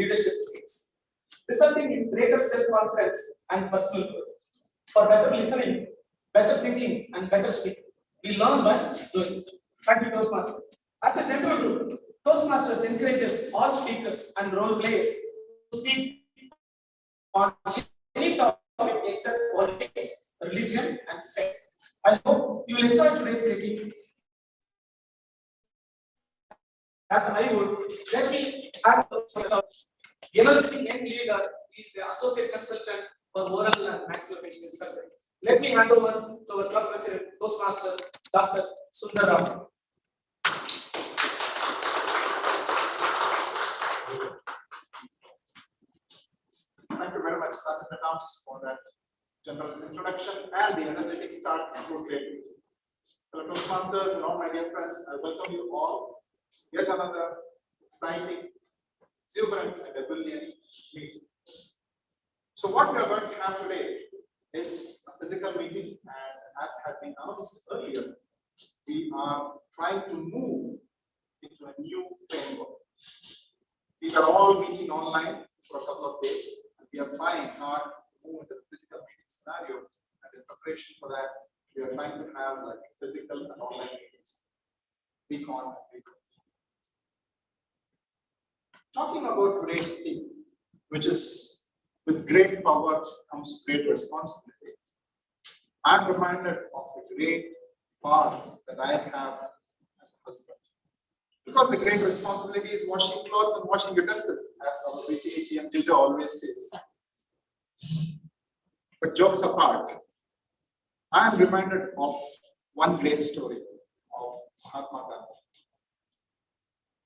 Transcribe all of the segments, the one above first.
leadership skills, resulting in greater self-confidence and personal growth. For better listening, better thinking, and better speaking, we learn by doing. Thank you, Toastmasters. As a general rule, Toastmasters encourages all speakers and role players to speak on any topic except politics, religion, and sex. I hope you will enjoy today's meeting. As I would, let me add energetic young leader is the associate consultant for oral and maxillofacial surgery. Let me hand over to our club president, Toastmaster, Dr. Sundaram. Thank you very much, Sergeant Adams, for that generous introduction and the energetic start to a great meeting. Hello, Toastmasters and all my dear friends. I welcome you all. Yet another exciting, exuberant, and ebullient meeting. So, what we are going to have today is a physical meeting, and as had been announced earlier, we are trying to move into a new framework. We are all meeting online for a couple of days, and we are trying hard to move into the physical meeting scenario. And in preparation for that, we are trying to have like physical and online meetings week on and week off. Talking about today's theme, which is with great power comes great responsibility. I'm reminded of the great power that I have as a husband. Because the great responsibility is washing clothes and washing utensils, as our VTATM teacher always says. But jokes apart, I am reminded of one great story of Mahatma Gandhi.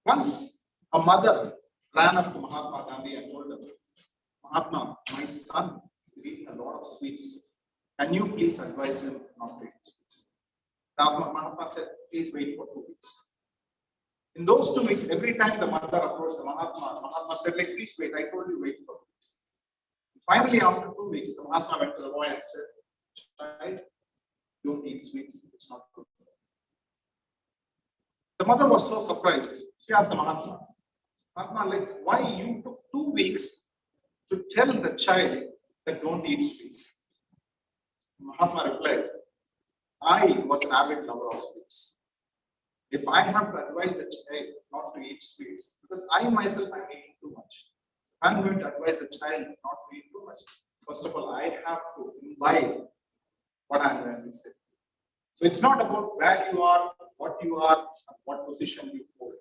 Once a mother ran up to Mahatma Gandhi and told him, Mahatma, my son is eating a lot of sweets. Can you please advise him not to eat sweets? Mahatma said, please wait for 2 weeks. In those 2 weeks, every time the mother approached the Mahatma said, like, please wait, I told you wait for 2 weeks. Finally, after 2 weeks, the Mahatma went to the boy and said, child, don't eat sweets, it's not good. The mother was so surprised. She asked the Mahatma, like, why you took 2 weeks to tell the child that don't eat sweets? Mahatma replied, I was an avid lover of sweets. If I have to advise the child not to eat sweets, because I myself am eating too much, I'm going to advise the child not to eat too much. First of all, I have to imbibe what I'm going to say. So it's not about where you are, what you are, and what position you hold.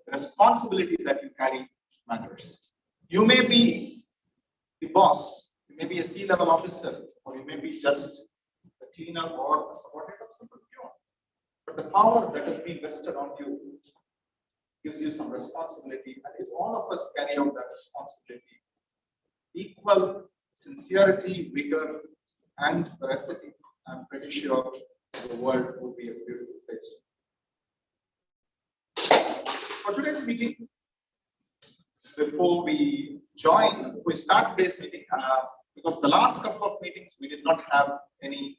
The responsibility that you carry matters. You may be the boss, you may be a C-level officer, or you may be just a cleaner or a subordinate of some peon. But the power that has been vested on you gives you some responsibility. And if all of us carry out that responsibility, equal sincerity, vigor, and veracity, I'm pretty sure the world will be a beautiful place. For today's meeting, before we start today's meeting, because the last couple of meetings we did not have any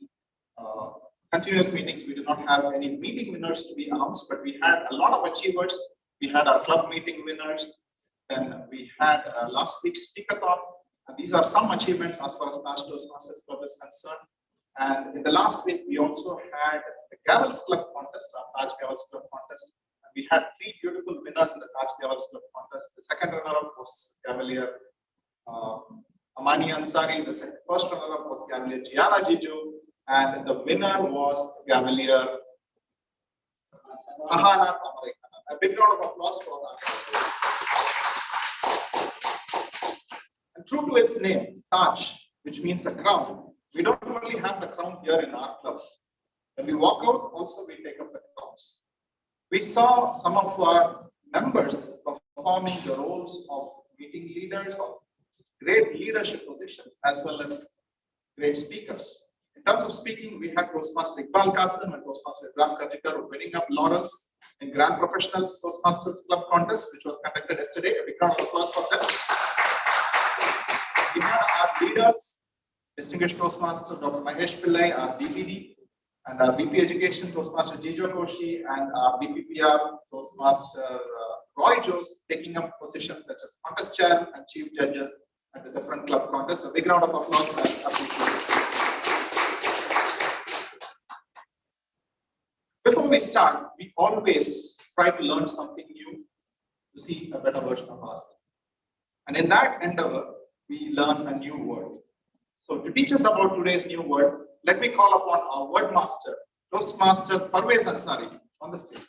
continuous meetings, we did not have any meeting winners to be announced, but we had a lot of achievers. We had our club meeting winners, then we had last week's speakathon, and these are some achievements as far as Taj Toastmasters Club is concerned. And in the last week, we also had the Gavels Club contest, our Taj Gavels Club contest. And we had 3 beautiful winners in the Taj Gavels Club contest. The second runner-up was Cavalier Amani Ansari. The first runner-up was Cavalier Gianna Jiju. And the winner was Cavalier Sahana Tamarik. A big round of applause for that. And true to its name, Taj, which means a crown, we don't only have the crown here in our club. When we walk out, also we take up the crowns. We saw some of our members performing the roles of meeting leaders or great leadership positions, as well as great speakers. In terms of speaking, we had Toastmaster Iqbal Qasim and Toastmaster Ibrahim Kajikar winning up laurels in Grand Professionals Toastmasters Club contest, which was conducted yesterday. A big round of applause for them. We had our leaders, Distinguished Toastmaster Dr. Mahesh Pillai, our DPD, and our VP Education Toastmaster Jijo Koshi, and our BPPR Toastmaster Roy Joes taking up positions such as contest chair and chief judges at the different club contests. A big round of applause and appreciation. Before we start, we always try to learn something new to see a better version of ourselves. And in that endeavor, we learn a new word. So to teach us about today's new word, let me call upon our word master, Toastmaster Parvez Ansari, on the stage.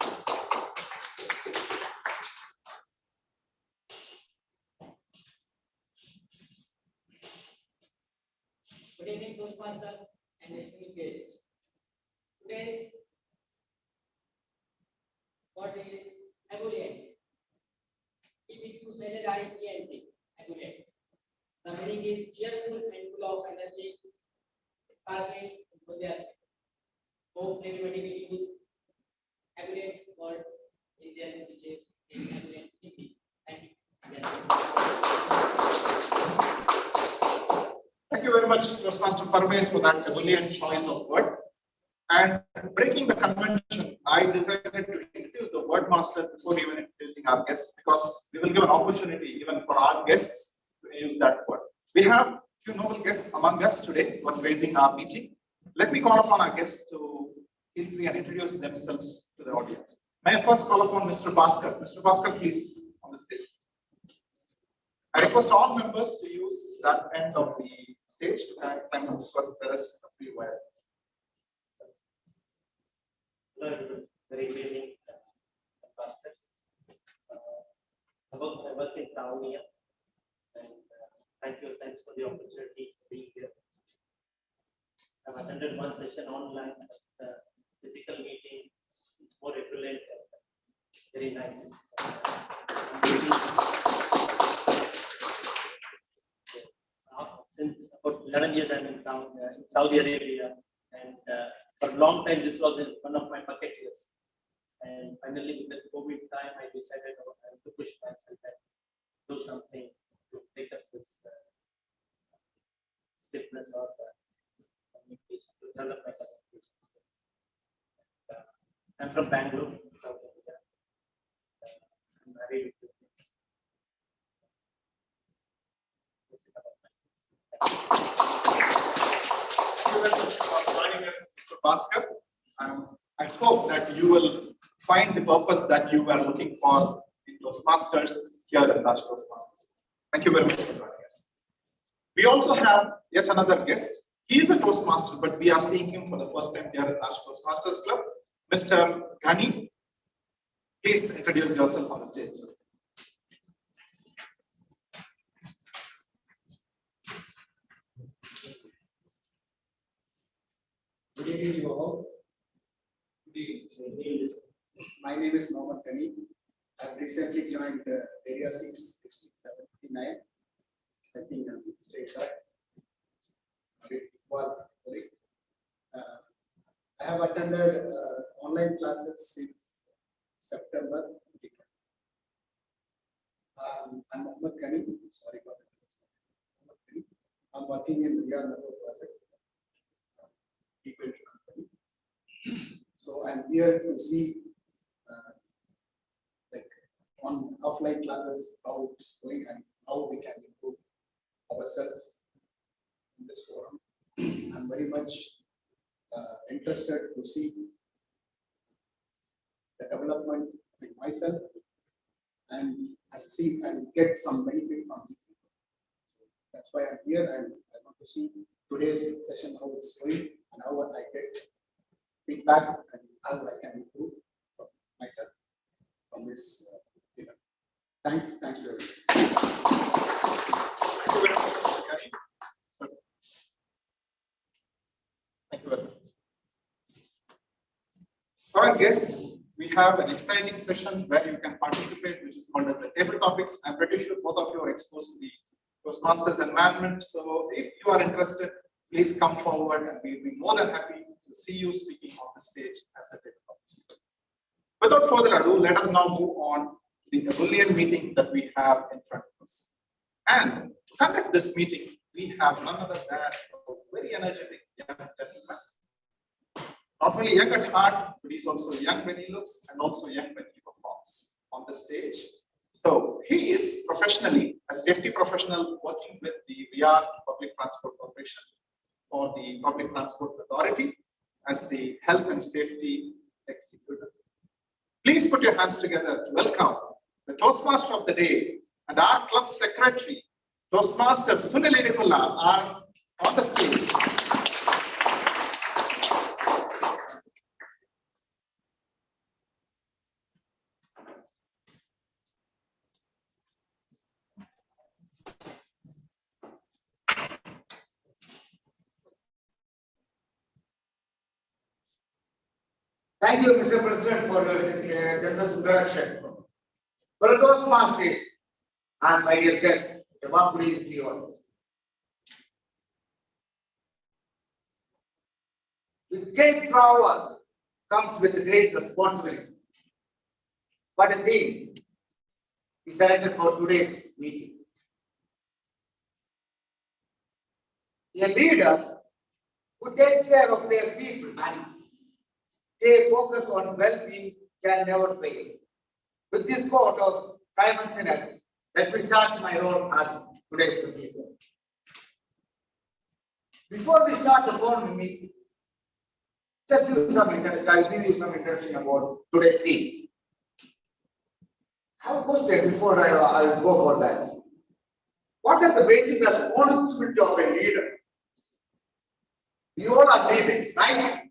Good evening, Toastmaster and esteemed guests. Today's word is ebullient. EBULLIENT, ebullient. The meaning is cheerful and full of energy, sparkling, enthusiastic. Hope everybody will use ebullient word in their speeches in ebullient Hindi. Thank you. Thank you very much, Toastmaster Parvez, for that ebullient choice of word. And breaking the convention, I decided to introduce the word master before even introducing our guests, because we will give an opportunity even for our guests to use that word. We have a few noble guests among us today who are gracing our meeting. Let me call upon our guests to feel free and introduce themselves to the audience. May I first call upon Mr. Bhaskar. Mr. Bhaskar, please, on the stage. I request all members to use that end of the stage to climb up, because there is a free wire. Hello, everyone. Very good evening, Pastor. I work in town here, and thanks for the opportunity to be here. I've attended one session online, but physical meeting is more equivalent, very nice. Since about 11 years, I'm in town in Saudi Arabia, and for a long time, this was one of my bucket lists. And finally, with the COVID time, I decided I have to push myself and do something to take up this stiffness or communication, to develop my communication skills. I'm from Bangalore, South India. I'm married with two kids. That's it about myself. Thank you very much for joining us, Mr. Bhaskar. I hope that you will find the purpose that you were looking for in Toastmasters here at Taj Toastmasters. Thank you very much for joining us. We also have yet another guest. He is a Toastmaster, but we are seeing him for the first time here at Taj Toastmasters Club. Mr. Ghani, please introduce yourself on the stage, sir. Good evening, you all. Good evening. My name is Mohammed Kani. I've recently joined Area 6, 1679. I think I'm saying correct. I have attended online classes since September 2020. I'm Mohammed Kani. Sorry for that. I'm working in Riyadh Nagar project. Company. So I'm here to see like on offline classes how it's going and how we can improve ourselves in this forum. I'm very much interested to see the development in myself and see and get some benefit from it. That's why I'm here, and I want to see today's session how it's going and how I get feedback and how I can improve from myself from this event. Thanks to everyone. Thank you very much, Mr. Ghani. Thank you very much. For our guests, we have an exciting session where you can participate, which is called as the table topics. I'm pretty sure both of you are exposed to the Toastmasters environment. So if you are interested, please come forward and we'll be more than happy to see you speaking on the stage as a table topic speaker. Without further ado, let us now move on to the ebullient meeting that we have in front of us. And to conduct this meeting, we have none other than a very energetic young gentleman. Not only young at heart, but he's also young when he looks and also young when he performs. On the stage, So he is professionally a safety professional working with the VR Public Transport Corporation for the Public Transport Authority as the Health and Safety Executive. Please put your hands together to welcome the Toastmaster of the Day and our club secretary, Toastmaster Sunil Edikula, are on the stage. Thank you, Mr. President, for your generous introduction. For Toastmasters and my dear guests, a warm good evening to you all. With great power comes with great responsibility. What a theme is selected for today's meeting. A leader who takes care of their people and stay focused on well-being can never fail. With this quote of Simon Sinek, let me start my role as today's facilitator. Before we start the formal meeting, just I'll give you some introduction about today's theme. I have a question before I go for that. What are the basic responsibility of a leader? We all are leaders, right?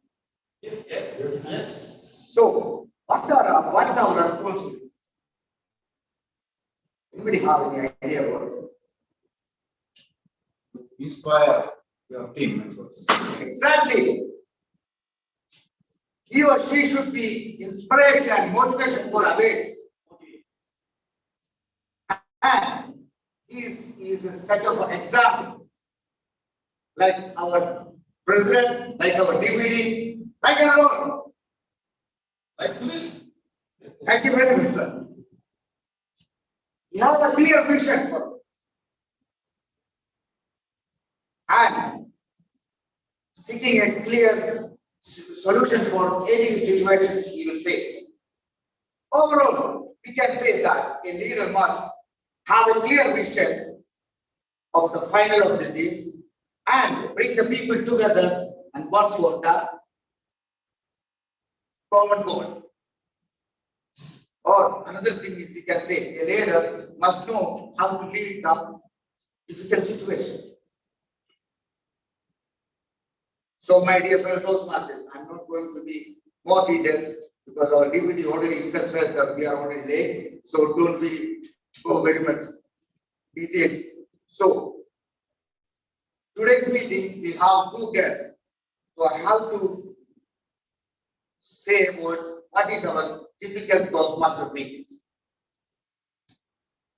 Yes. So, what is our responsibility? Anybody have any idea about it? Inspire your team members. Exactly. He or she should be inspiration and motivation for others. And he is a set of example. Like our president, like our DVD, like our Lord. Like Sunil. Thank you very much, sir. You have a clear vision for it. And seeking a clear solution for any situations he will face. Overall, we can say that a leader must have a clear vision of the final objectives and bring the people together and work for the common goal. Or another thing is we can say a leader must know how to lead the difficult situation. So my dear fellow Toastmasters, I'm not going to be more details because our DVD already itself says that we are already late. So don't be go very much details. So today's meeting we have two guests. So I have to say about what is our typical Toastmaster meetings.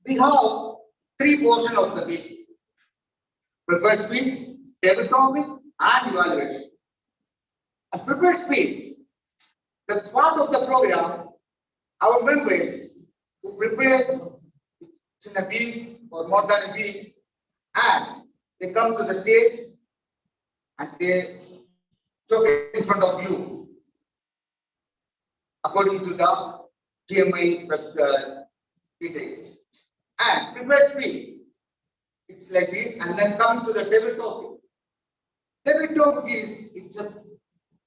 We have three portions of the meeting: prepared speech, table topic, and evaluation. A prepared speech, the part of the program, our members who prepare in a week or more than a week, and they come to the stage and they talk in front of you according to the TMI details. And prepared speech, it's like this, and then coming to the table topic. Table topic is it's an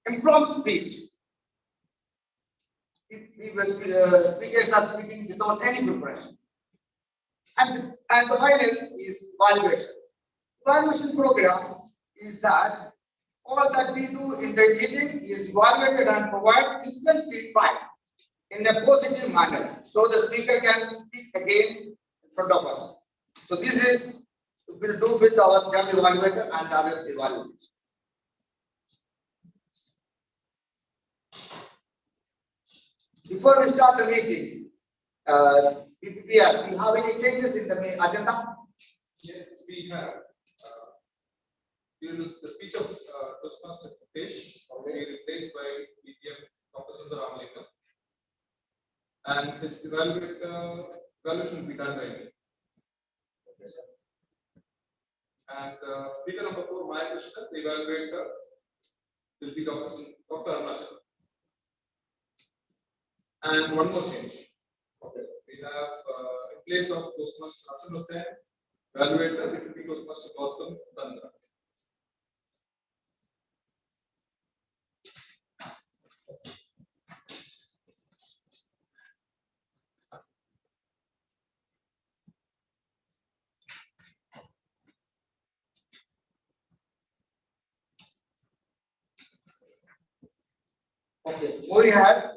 impromptu speech. Speakers are speaking without any preparation. And the final is evaluation. Evaluation program is that all that we do in the meeting is evaluated and provide instant feedback in a positive manner, so the speaker can speak again in front of us. So this is we'll do with our general evaluator and other evaluators. Before we start the meeting, we have any changes in the agenda? Yes, we have. During the speech of Toastmaster Kutesh, will be replaced by BTM Dr. Sundaram, and his evaluation will be done by me. Okay, sir. And speaker number 4, Maya Krishna, the evaluator will be Dr. Arunachal. And one more change. Okay. We have place of Toastmaster Hassan Hussain, evaluator, it will be Toastmaster Gautam Tandra. Okay, we have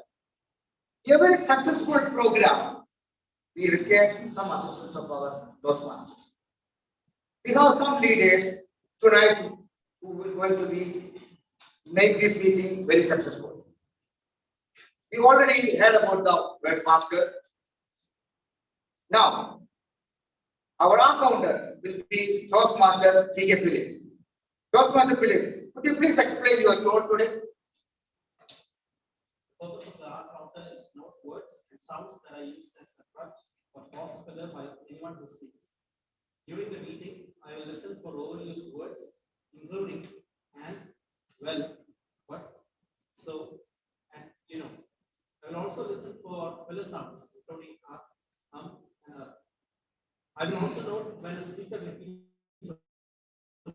every successful program, we require some assistance of our Toastmasters. We have some leaders tonight who will going to be make this meeting very successful. We already heard about the webmaster. Now, our account will be Toastmaster P.K. Philip. Toastmaster Philip, could you please explain your role today? The purpose of the art counter is to note words and sounds that are used as a crutch or pause filler by anyone who speaks. During the meeting, I will listen for overused words, including and, well, what, so, and you know. I will also listen for filler sounds, including and I will also note when a speaker repeats a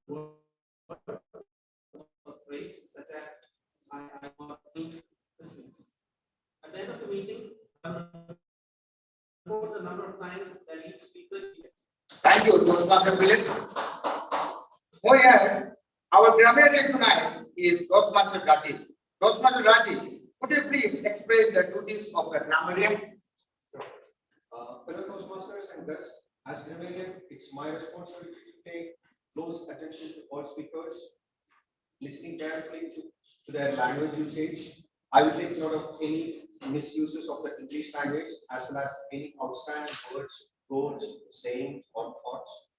word or phrase such as I or this means. At the end of the meeting, I will report the number of times that each speaker uses. Thank you, Toastmaster Philip. Oh yeah, our grammarian tonight is Toastmaster Raji. Toastmaster Raji, could you please explain the duties of a grammarian? Fellow Toastmasters and guests, as grammarian, it's my responsibility to take close attention to all speakers, listening carefully to their language usage. I will take note of any misuses of the English language as well as any outstanding words, quotes, sayings, or thoughts.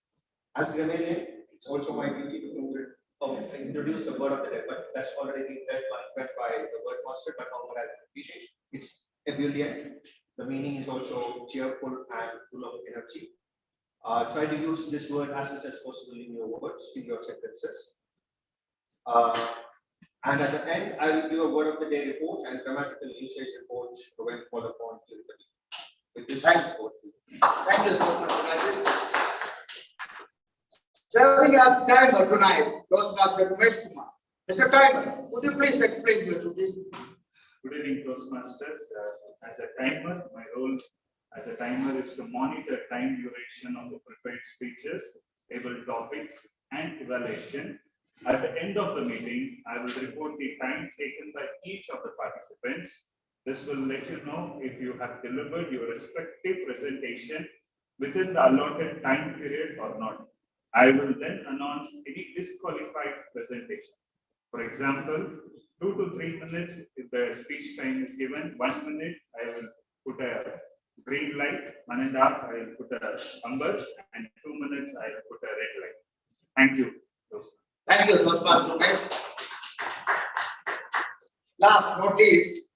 As grammarian, it's also my duty to introduce the word of the day, but that's already been read by the word master, but however I repeat it. It's ebullient. The meaning is also cheerful and full of energy. Try to use this word as much as possible in your words, in your sentences. And at the end, I will give a word of the day report and grammatical usage report when called upon to the with this report. Thank you so much, Raji. Serving as timer tonight, Toastmaster Umesh Kumar. Mr. Timer, would you please explain your duties? Good evening, Toastmasters. As a timer, my role as a timer is to monitor time duration of the prepared speeches, table topics, and evaluation. At the end of the meeting, I will report the time taken by each of the participants. This will let you know if you have delivered your respective presentation within the allotted time period or not. I will then announce any disqualified presentation. For example, 2 to 3 minutes if the speech time is given, 1 minute I will put a green light, 1.5 I will put a amber, and 2 minutes I will put a red light. Thank you. Thank you, Toastmaster Umesh. Last not least,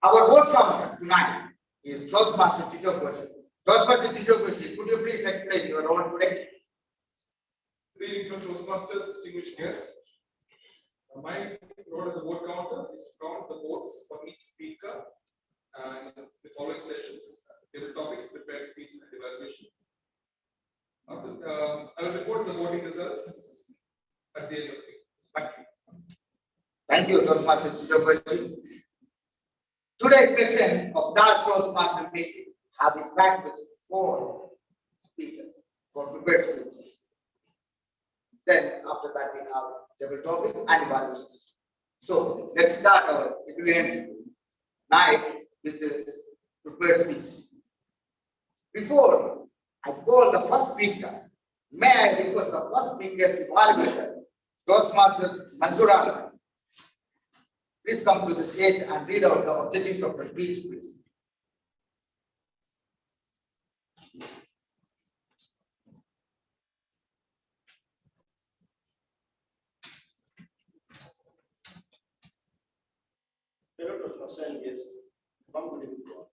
our vote counter tonight is Toastmaster Chicho Koshi. Toastmaster Chicho Koshi, could you please explain your role today? Three Toastmasters, distinguished guests. My role as a vote counter is to count the votes for each speaker and the following sessions, table topics, prepared speech, and evaluation. I will report the voting results at the end of the meeting. Back to you. Thank you, Toastmaster Chicho Koshi. Today's session of Taj Toastmaster meeting have been packed with 4 speeches, 4 prepared speeches. Then after that we have table topic and evaluation. So let's start our brilliant night with the prepared speech. Before I call the first speaker, may I request the first speaker's evaluator, Toastmaster Mansurala. Please come to the stage and read out the objectives of the speech, please. Fellow Toastmasters is compatible to all.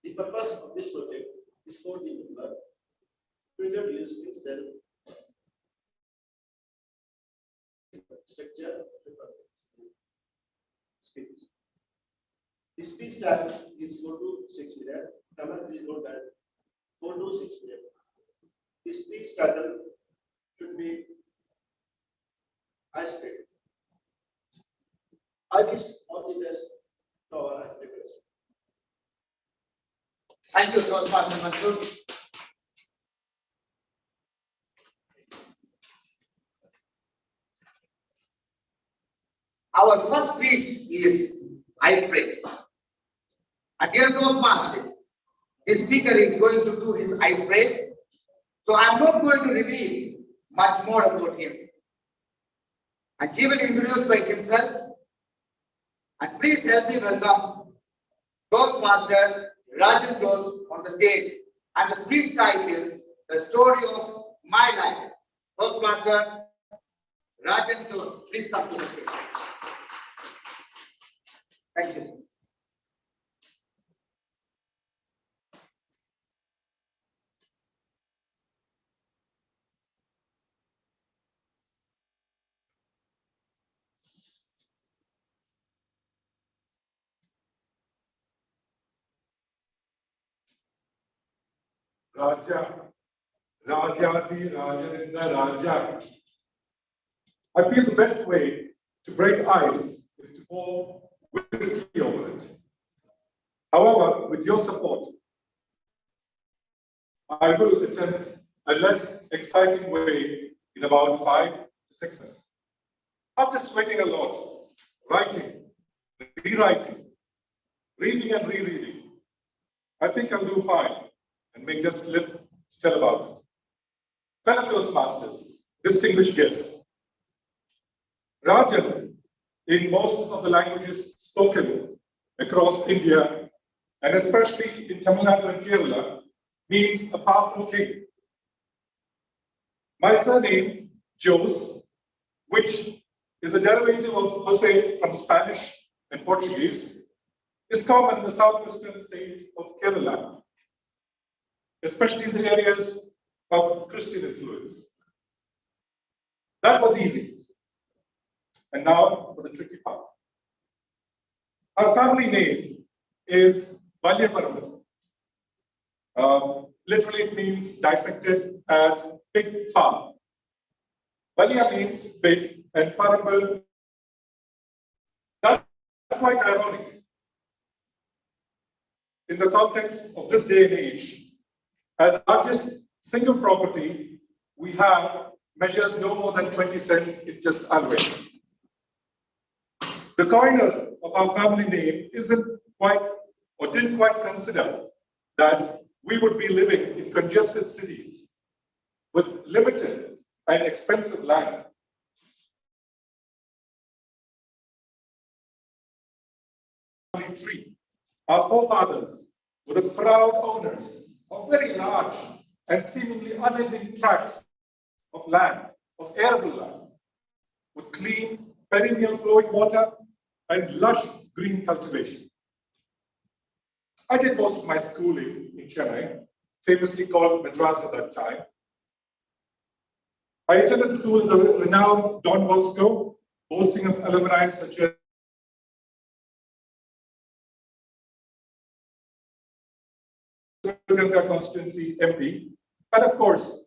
The purpose of this project is for the member to introduce himself, structure of the speech. The speech time is 4 to 6 minutes Raman, please note that 4 to 6 p.m. This speech title should be ice cream. I wish all the best to our ice creamers. Thank you, Toastmaster Mansur. Our first speech is ice break. And dear Toastmasters, the speaker is going to do his ice break. So I'm not going to reveal much more about him. And he will introduce by himself. And please help me welcome Toastmaster Rajan Jose on the stage. And the speech title, The Story of My Life. Toastmaster Rajan Jose, please come to the stage. Thank you. Raja, Rajati, Rajaninda, Raja. I feel the best way to break ice is to pour whiskey over it. However, with your support, I will attempt a less exciting way in about 5 to 6 minutes. After sweating a lot, writing, rewriting, reading and rereading, I think I'll do fine and may just live to tell about it. Fellow Toastmasters, distinguished guests, Rajan, in most of the languages spoken across India, and especially in Tamil Nadu and Kerala, means a powerful king. My surname, Jose, which is a derivative of Jose from Spanish and Portuguese, is common in the southwestern states of Kerala, especially in the areas of Christian influence. That was easy. And now for the tricky part. Our family name is Valyaparam. Literally it means dissected as big farm. Valya means big and Parambal. That's quite ironic in the context of this day and age. As largest single property we have measures no more than 20 cents in just Alway. The coiner of our family name didn't quite consider that we would be living in congested cities with limited and expensive land. Tree. Our forefathers were the proud owners of very large and seemingly unending tracts of land, of arable land, with clean, perennial flowing water and lush green cultivation. I did most of my schooling in Chennai, famously called Madras at that time. I attended school in the renowned Don Bosco, boasting of alumni such as Ganga constituency MP, and of course,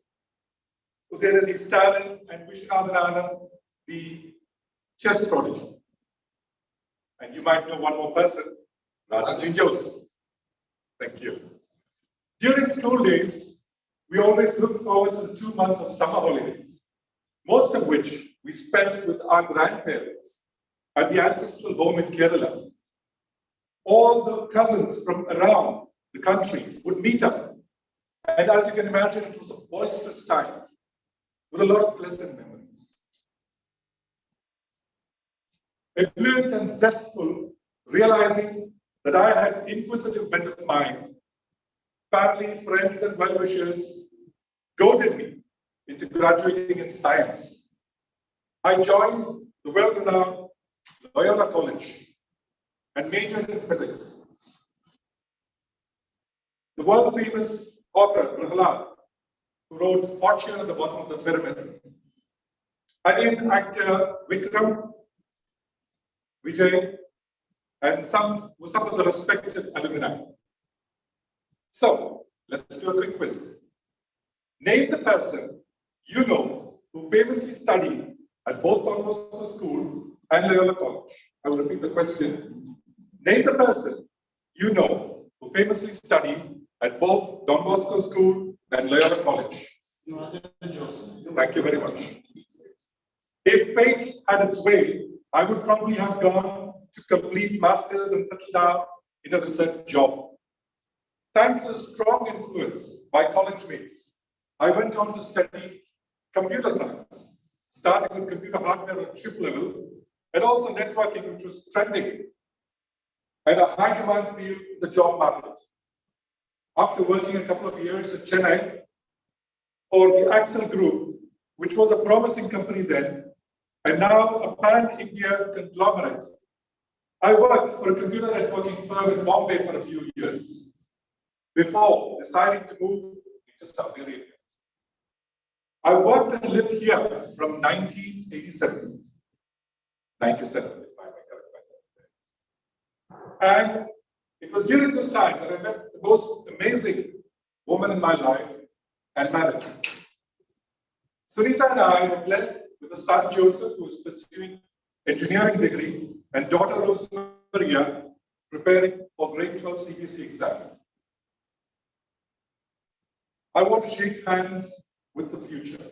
Udayanithi Stalin and Vishwanathan Anand, the chess prodigy. And you might know one more person, Rajan Jose. Thank you. During school days, we always look forward to the 2 months of summer holidays, most of which we spent with our grandparents at the ancestral home in Kerala. All the cousins from around the country would meet up. And as you can imagine, it was a boisterous time with a lot of pleasant memories. Ebullient and zestful, realizing that I had inquisitive bent of mind, family, friends, and well-wishers goaded me into graduating in science. I joined the well-renowned Loyola College and majored in physics. The world-famous author, Prahalad, who wrote Fortune at the Bottom of the Pyramid, Indian actor Vikram, Vijay, and some of the respected alumni. So let's do a quick quiz. Name the person you know who famously studied at both Don Bosco School and Loyola College. I will repeat the question. Name the person you know who famously studied at both Don Bosco School and Loyola College. Thank you very much. If fate had its way, I would probably have gone to complete masters and settle down in a research job. Thanks to the strong influence by college mates, I went on to study computer science, starting with computer hardware at chip level, and also networking, which was trending and a high demand field in the job market. After working a couple of years at Chennai for the Axel Group, which was a promising company then, and now a pan-India conglomerate, I worked for a computer networking firm in Bombay for a few years before deciding to move into Saudi Arabia. I worked and lived here from 1987, if I may correct myself. And it was during this time that I met the most amazing woman in my life and married her. Sunita and I were blessed with a son, Joseph, who is pursuing engineering degree, and daughter, Rosemaria, preparing for grade 12 CBSE exam. I want to shake hands with the future.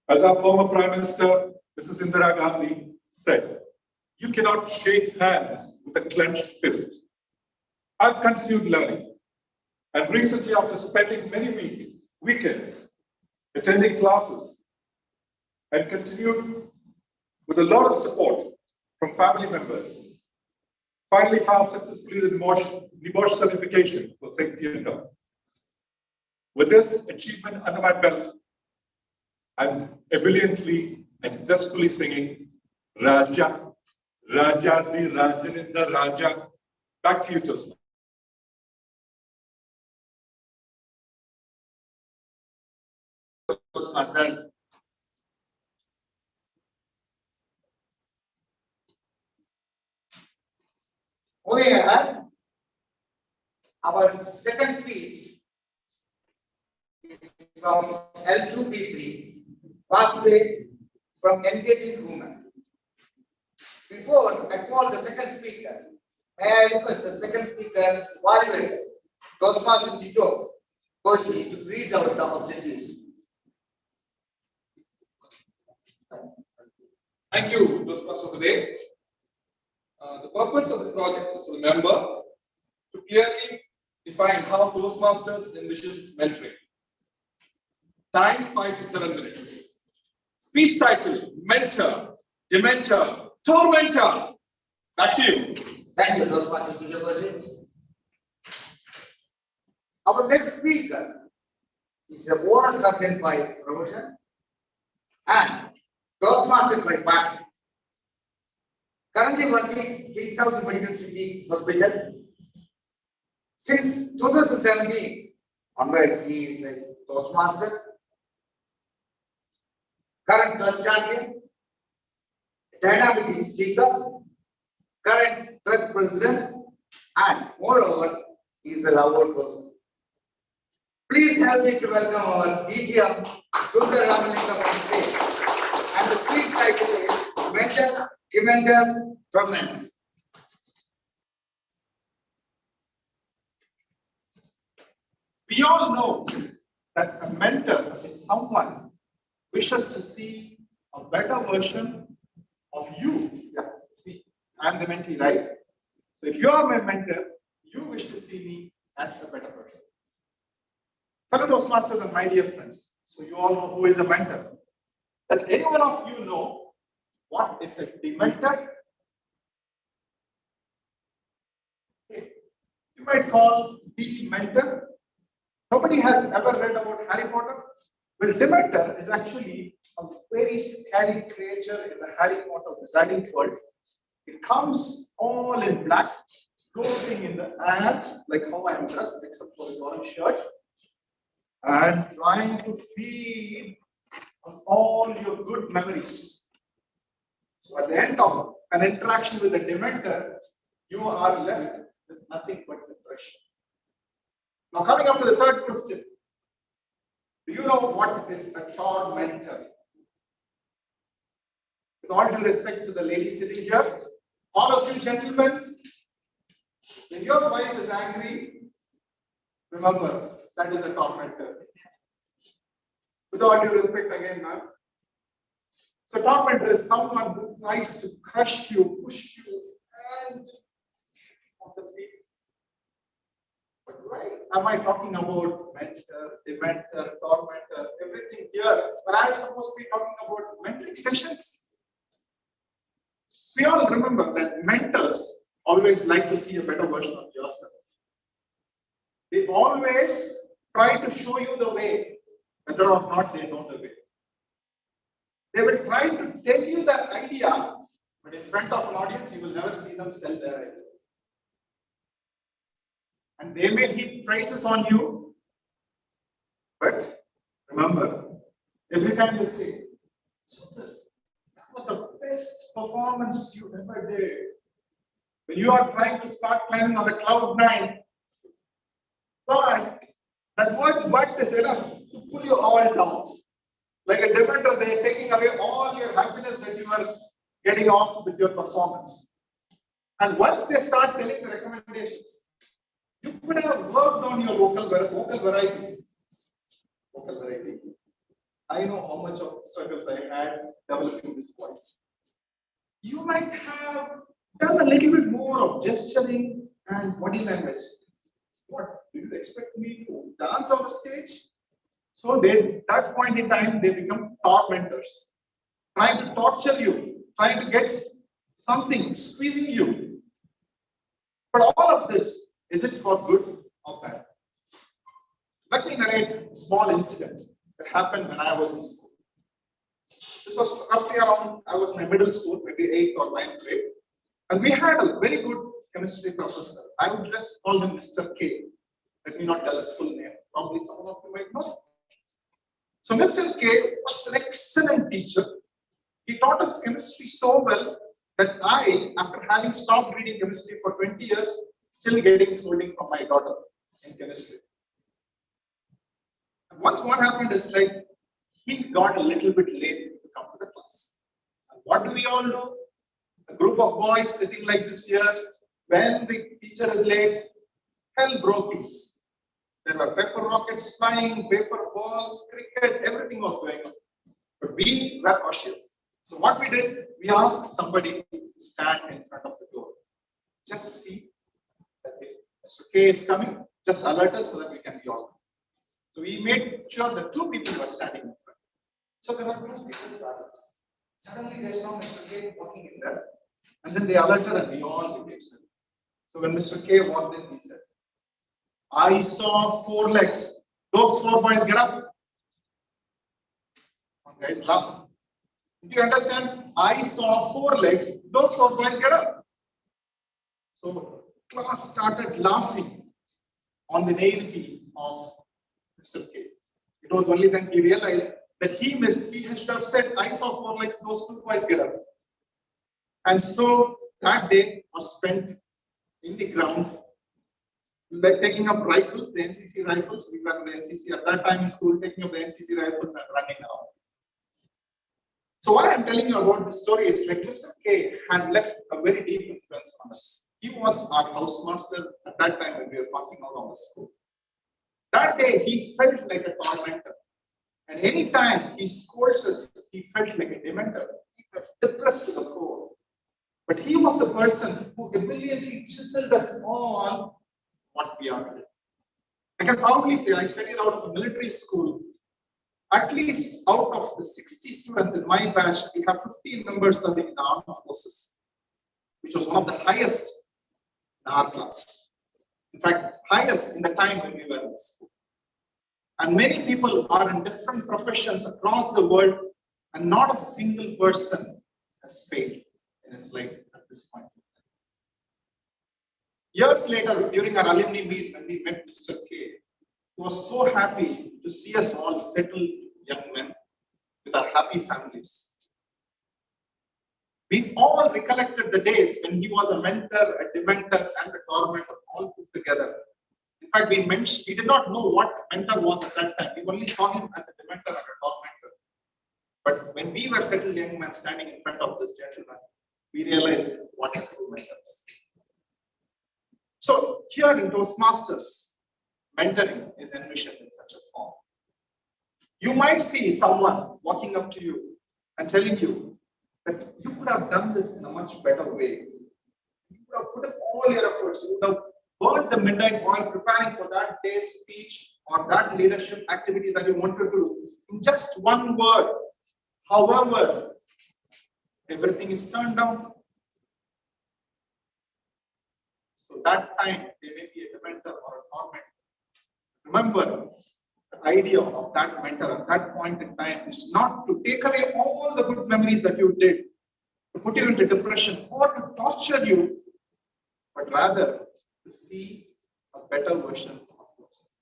As our former Prime Minister, Mrs. Indira Gandhi, said, you cannot shake hands with a clenched fist. I've continued learning, and recently, after spending many weekends attending classes, and continued with a lot of support from family members, finally passed successfully the NIBOSH certification for safety and health. With this achievement under my belt, I'm ebulliently and zestfully singing Raja, Raja di Rajaninda Raja. Back to you, Toastmasters. Toastmasters. Moving ahead, our second speech is from L2B3, Pathway from Engaging Women. Before I call the second speaker, may I request the second speaker's moderator, Toastmaster Chicho Koshi, to read out the objectives. Thank you, Toastmaster, for the day. The purpose of the project is to remember to clearly define how Toastmasters envisions mentoring. Time 5 to 7 minutes. Speech title: Mentor, Dementor, Tormentor. Back to you. Thank you, Toastmaster Chicho Koshi. Our next speaker is a oral surgeon by profession and Toastmaster by passion. Currently working in South Medical City Hospital. Since 2017 onwards, he is a Toastmaster, current third champion, dynamic speaker, current third president, and moreover, he is a lover person. Please help me to welcome our DGM, Sundar Ramalingam on stage. And the speech title is Mentor, Dementor, Tormentor. We all know that a mentor is someone who wishes to see a better version of you. Yeah, it's me. I'm the mentee, right? So if you are my mentor, you wish to see me as a better person. Fellow Toastmasters and my dear friends, so you all know who is a mentor. Does any one of you know what is a dementor? Okay. You might call the mentor. Nobody has ever read about Harry Potter. Well, Dementor is actually a very scary creature in the Harry Potter wizarding world. It comes all in black, floating in the air, like how I am dressed, except for the orange shirt, and trying to feed on all your good memories. So at the end of an interaction with a Dementor, you are left with nothing but depression. Now coming up to the third question. Do you know what is a tormentor? With all due respect to the lady sitting here, all of you gentlemen, when your wife is angry, remember that is a tormentor. With all due respect again, ma'am. So tormentor is someone who tries to crush you, push you, and on the feet. But why am I talking about mentor, dementor, tormentor, everything here? But I'm supposed to be talking about mentoring sessions. We all remember that mentors always like to see a better version of yourself. They always try to show you the way, whether or not they know the way. They will try to tell you that idea, but in front of an audience, you will never see them sell their idea. And they may heap praises on you, but remember, every time they say, "Sundar, that was the best performance you ever did." When you are trying to start climbing on the cloud 9, but that word "but" is enough to pull you all down. Like a dementor, they are taking away all your happiness that you are getting off with your performance. And once they start telling the recommendations, you could have worked on your vocal variety. Vocal variety. I know how much of struggles I had developing this voice. You might have done a little bit more of gesturing and body language. What? Do you expect me to dance on the stage? So at that point in time, they become tormentors, trying to torture you, trying to get something, squeezing you. But all of this, is it for good or bad? Let me narrate a small incident that happened when I was in school. This was roughly around, I was in my middle school, maybe 8th or 9th grade. And we had a very good chemistry professor. I would just call him Mr. K. Let me not tell his full name. Probably some of you might know. So Mr. K was an excellent teacher. He taught us chemistry so well that I, after having stopped reading chemistry for 20 years, still getting scolding from my daughter in chemistry. And once what happened is like, he got a little bit late to come to the class. And what do we all do? A group of boys sitting like this here, when the teacher is late, hell broke loose. There were pepper rockets flying, paper balls, cricket, everything was going on. But we were cautious. So what we did, we asked somebody to stand in front of the door. Just see that if Mr. K is coming, just alert us so that we can be all. So we made sure that 2 people were standing in front. So there were 2 people travelers. Suddenly they saw Mr. K walking in there. And then they alerted and we all became silent. So when Mr. K walked in, he said, "I saw 4 legs. Those 4 boys get up." One guys laugh. Do you understand? I saw 4 legs. Those 4 boys get up. So class started laughing on the naivety of Mr. K. It was only then he realized that he missed. He should have said, "I saw 4 legs. Those 2 boys get up." And so that day was spent in the ground, like taking up rifles, the NCC rifles. We were in the NCC at that time in school, taking up the NCC rifles and running around. So what I'm telling you about this story is like Mr. K had left a very deep influence on us. He was our housemaster at that time when we were passing out of the school. That day he felt like a tormentor. And anytime he scolds us, he felt like a dementor. He was depressed to the core. But he was the person who immediately chiseled us all what we are today. I can proudly say I studied out of a military school. At least out of the 60 students in my batch, we have 15 members serving in the armed forces, which was one of the highest in our class. In fact, highest in the time when we were in school. And many people are in different professions across the world, and not a single person has failed in his life at this point. Years later, during our alumni meet, when we met Mr. K, he was so happy to see us all settled young men with our happy families. We all recollected the days when he was a mentor, a dementor, and a tormentor all put together. In fact, we did not know what mentor was at that time. We only saw him as a mentor and a top mentor. But when we were settled young men standing in front of this gentleman, we realized what a true mentor is. So here in Toastmasters, mentoring is envisioned in such a form. You might see someone walking up to you and telling you that you could have done this in a much better way. You could have put in all your efforts. You would have burned the midnight oil preparing for that day's speech or that leadership activity that you wanted to do in just one word. However, everything is turned down. So that time, there may be a mentor or a tormentor. Remember, the idea of that mentor at that point in time is not to take away all the good memories that you did, to put you into depression or to torture you, but rather to see a better version of yourself.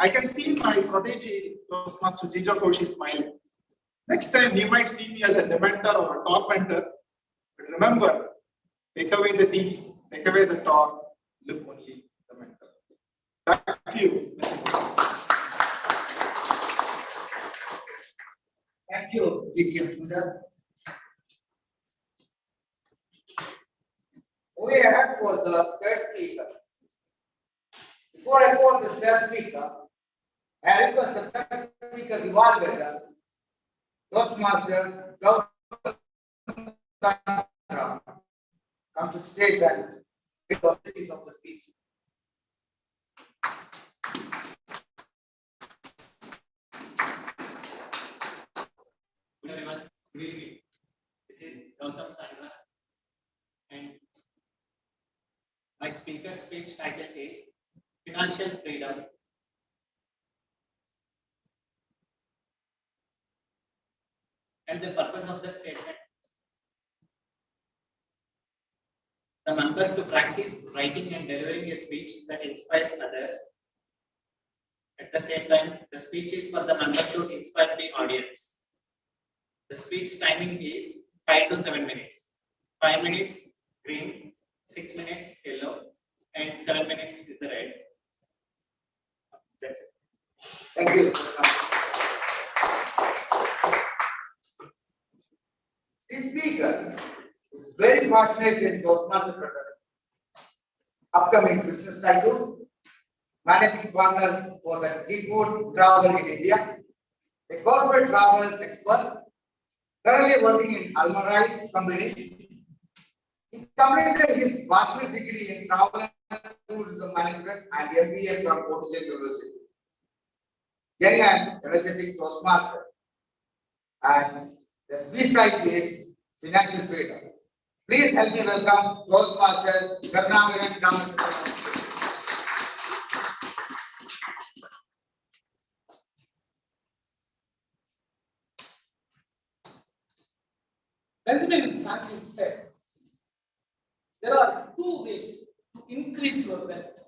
I can see my protege, Toastmaster Jijo Koshi, smiling. Next time, you might see me as a dementor or a tormentor, but remember, take away the D, take away the talk, live only the mentor. Back to you. Thank you, DTM Sundar. Moving ahead for the third speaker. Before I call this third speaker, I request the third speaker's evaluator, Toastmaster Gautam come to stage and give the objectives of the speech. Good everyone. Good evening. This is Gautam Tanna, and my speaker's speech title is Financial Freedom. And the purpose of the statement: the member to practice writing and delivering a speech that inspires others. At the same time, the speech is for the member to inspire the audience. The speech timing is 5 to 7 minutes. 5 minutes green, 6 minutes yellow, and 7 minutes is the red. That's it. Thank you. This speaker is very passionate in Toastmasters fraternity. Upcoming business tycoon, managing partner for the Seafood Travel in India, a corporate travel expert, currently working in Almarai company. He completed his bachelor degree in travel and tourism management and MBA from Portugal University. Young and energetic Toastmaster, and the speech title is Financial Freedom. Please help me welcome Toastmaster Karnagaran Kamal. Benjamin Franklin said, there are two ways to increase your wealth.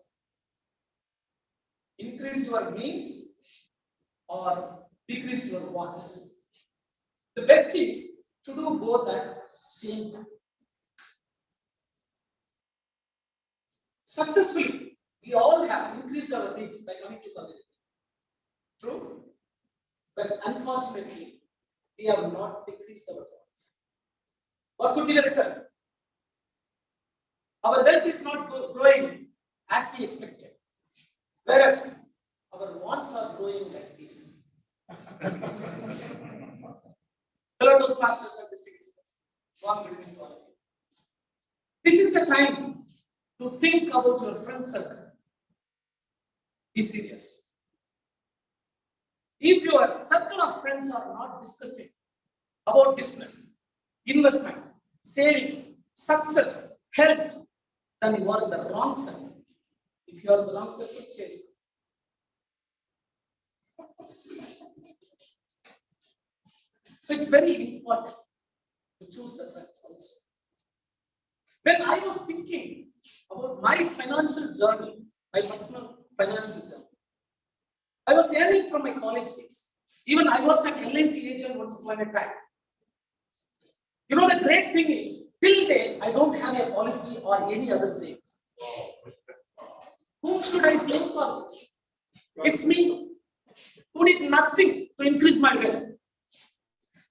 Increase your means or decrease your wants. The best is to do both at the same time. Successfully, we all have increased our needs by coming to something. True? But unfortunately, we have not decreased our wants. What could be the result? Our wealth is not growing as we expected, whereas our wants are growing like this. Hello, Toastmasters and distinguished. Warm good evening to all of you. This is the time to think about your friend circle. Be serious. If your circle of friends are not discussing about business, investment, savings, success, health, then you are in the wrong circle. If you are in the wrong circle, change. So it's very important to choose the friends also. When I was thinking about my financial journey, my personal financial journey, I was earning from my college days. Even I was an LIC agent once upon a time. You know, the great thing is, till date, I don't have a policy or any other savings. Whom should I blame for this? It's me, who did nothing to increase my wealth.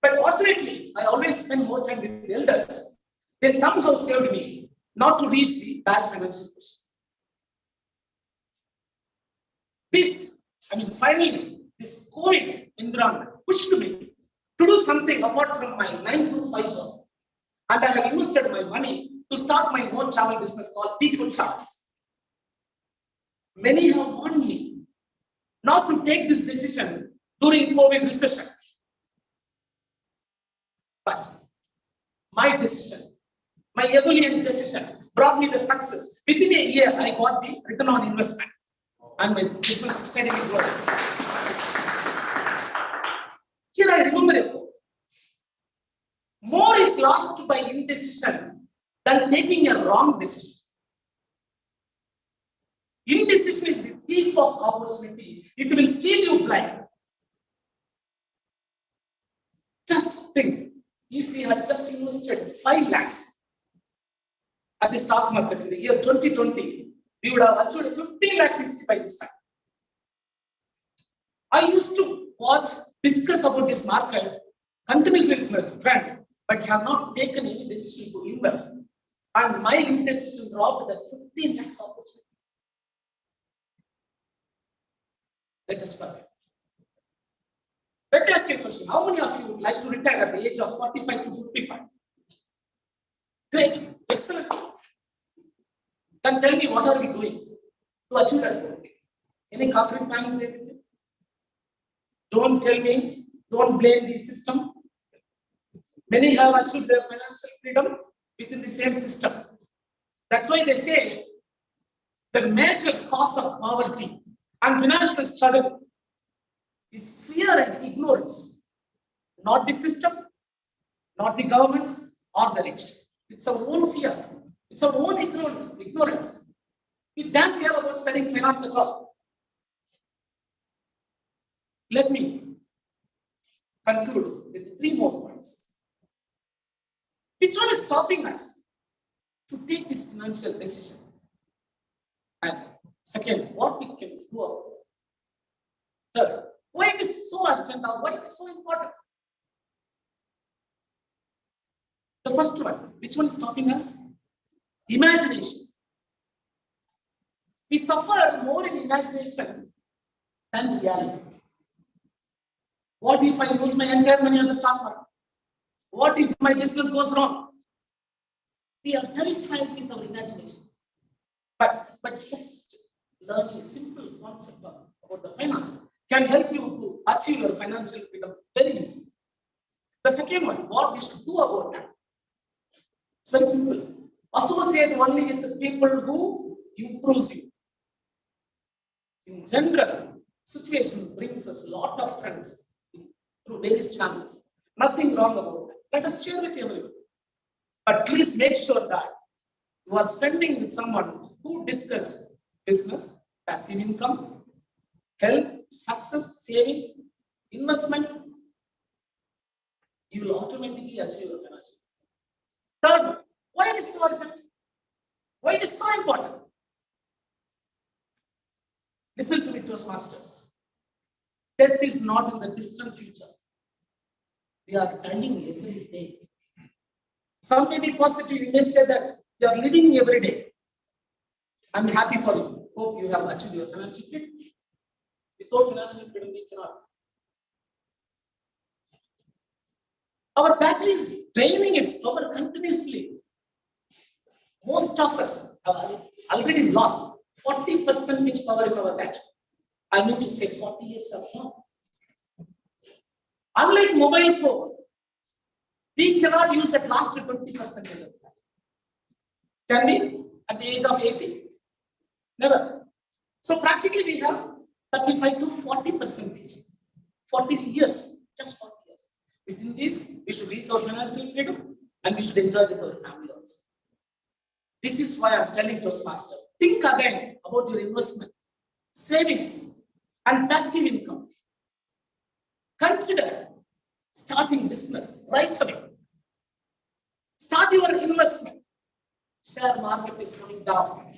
But fortunately, I always spend more time with the elders. They somehow saved me not to reach the bad financial position. Finally, this COVID environment pushed me to do something apart from my 9 to 5 job. And I have invested my money to start my own travel business called Untitled Chapter. Many have warned me not to take this decision during COVID recession. But my decision, my ebullient decision brought me the success. Within a year, I got the return on investment and my business is steadily growing. Here I remember a quote. More is lost by indecision than taking a wrong decision. Indecision is the thief of opportunity. It will steal you blind. Just think, if we had just invested 5 lakhs at the stock market in the year 2020, we would have achieved 15 lakhs easily by this time. I used to discuss about this market continuously with my friend, but have not taken any decision to invest. And my indecision dropped that 15 lakhs opportunity. Let us start. Let me ask you a question. How many of you would like to retire at the age of 45 to 55? Great, excellent. Then tell me, what are we doing to achieve that goal? Any concrete plans there with you? Don't tell me, don't blame the system. Many have achieved their financial freedom within the same system. That's why they say the major cause of poverty and financial struggle is fear and ignorance. Not the system, not the government or the rich. It's our own fear. It's our own ignorance. We don't care about studying finance at all. Let me conclude with 3 more points. Which one is stopping us to take this financial decision? And second, what we can do about it? Third, why it is so urgent or why it is so important? The first one, which one is stopping us? Imagination. We suffer more in imagination than reality. What if I lose my entire money on the stock market? What if my business goes wrong? We are terrified with our imagination. But just learning a simple concept about the finance can help you to achieve your financial freedom very easily. The second one, what we should do about that? It's very simple. Associate only with the people who improve you. In general, situation brings us a lot of friends through various channels. Nothing wrong about that. Let us share with everyone. But please make sure that you are spending with someone who discusses business, passive income, health, success, savings, investment. You will automatically achieve your financial. Third, why it is so urgent? Why it is so important? Listen to me, Toastmasters. Death is not in the distant future. We are dying every day. Some may be positive, you may say that you are living every day. I'm happy for you. Hope you have achieved your financial freedom. Without financial freedom, we cannot. Our battery is draining its power continuously. Most of us have already lost 40% power in our battery. I need to say 40 years of more. Unlike mobile phone, we cannot use that last 20% of the battery. Can we at the age of 80? Never. So practically we have 35 to 40%. 40 years, just 40 years. Within this, we should reach our financial freedom and we should enjoy with our family also. This is why I'm telling Toastmasters, think again about your investment, savings, and passive income. Consider starting business right away. Start your investment. Share market is coming down.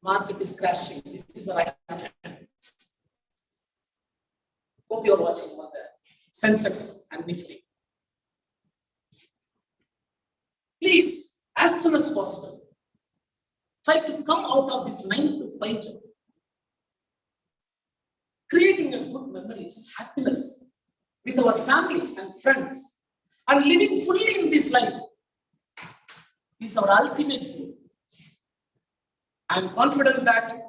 Market is crashing. This is the right time. Hope you are watching on the Sensex and Nifty. Please, as soon as possible, try to come out of this 9 to 5 job. Creating a good memories, happiness with our families and friends, and living fully in this life is our ultimate goal. I am confident that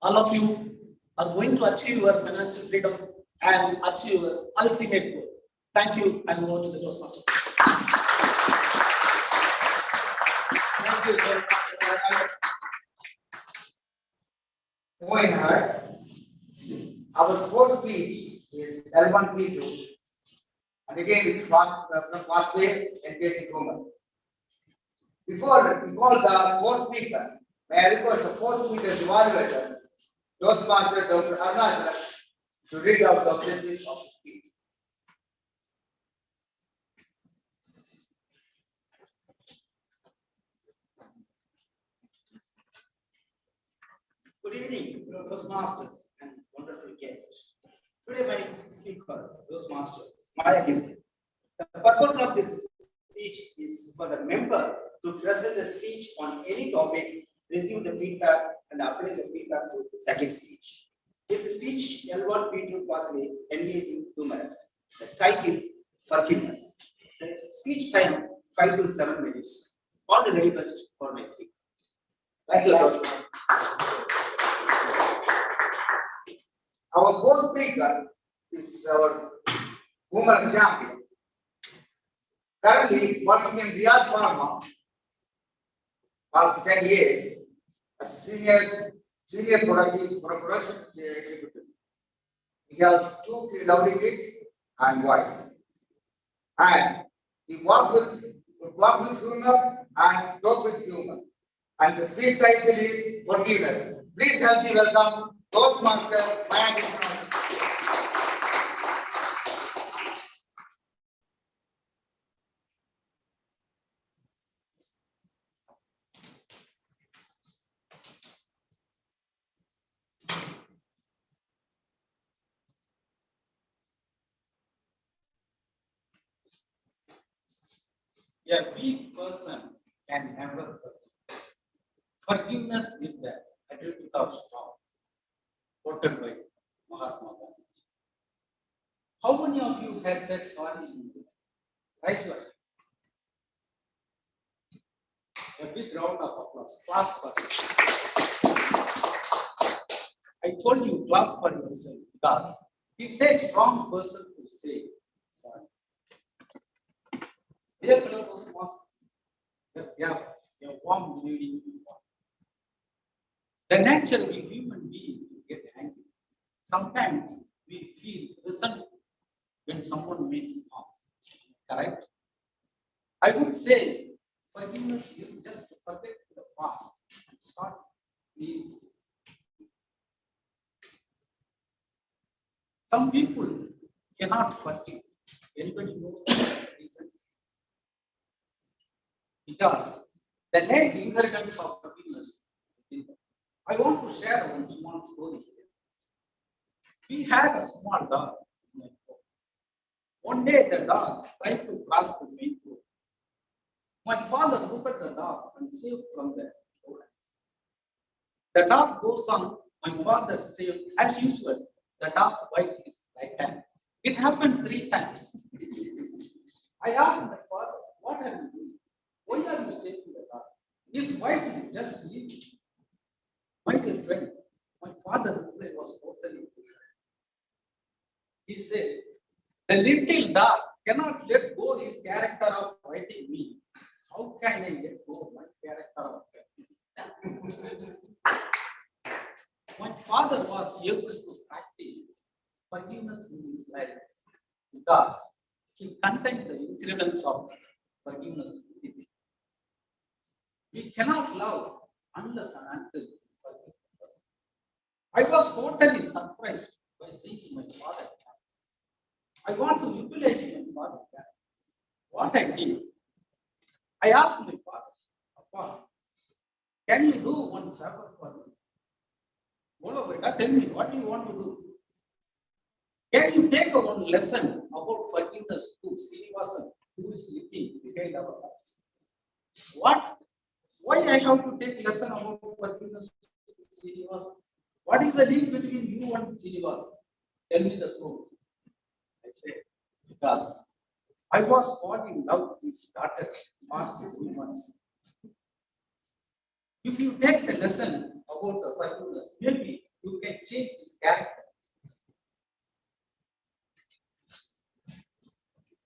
all of you are going to achieve your financial freedom and achieve your ultimate goal. Thank you, and over to the Toastmaster. Thank you, sir. Moving ahead, our fourth speech is L1P2, and again it's from Pathway Engaging Women. Before we call the fourth speaker, may I request the fourth speaker's evaluator, Toastmaster Dr. Arunachala, to read out the objectives of the speech. Good evening, Toastmasters and wonderful guests. Today, my speaker, Toastmaster, Maya Gisli. The purpose of this speech is for the member to present a speech on any topics, receive the feedback, and apply the feedback to the second speech. This speech, L1P2 Pathway Engaging Humorous. The title, Forgiveness. The speech time, 5 to 7 minutes. All the very best for my speaker. Thank you, Toastmaster. Our fourth speaker is our humorous champion. Currently working in Riyadh Pharma for 10 years as senior production executive. He has 2 lovely kids and wife. And he walks with humor and talk with humor. And the speech title is Forgiveness. Please help me welcome Toastmaster Maya Gisli. A weak person can never forgive. Forgiveness is the attribute of strong, quoted by Mahatma Gandhi. How many of you have said sorry? Raise your hand. A big round of applause. Clap for yourself. I told you, clap for yourself because it takes a strong person to say sorry. Dear fellow Toastmasters, yes, a warm greeting. The nature of a human being to get angry. Sometimes we feel resentful when someone makes harm. Correct? I would say forgiveness is just to forget the past and start please. Some people cannot forgive. Anybody knows the reason? Because the net inheritance of forgiveness. I want to share one small story here. We had a small dog in my home. One day the dog tried to cross the main road. My father looked at the dog and saved from the rodents. The dog goes on, my father saved as usual. The dog bites his right hand. It happened 3 times. I asked my father, what are you doing? Why are you saving the dog? It's biting, just leave it. My dear friend, my father's reply was totally different. He said, the little dog cannot let go his character of biting me. How can I let go my character of biting? My father was able to practice forgiveness in his life because he contained the ingredients of forgiveness within him. We cannot love unless and until we forgive the person. I was totally surprised by seeing my father. I want to utilize my father. What I did, I asked my father, Papa, can you do one favor for me? Bolo beta, tell me, what do you want to do? Can you take one lesson about forgiveness to Srinivasan, who is sleeping behind our house? What? Why I have to take lesson about forgiveness to Srinivasan? What is the link between you and Srinivasan? Tell me the truth. I said, because I was falling in love with this daughter past 3 months. If you take the lesson about the forgiveness, maybe you can change his character.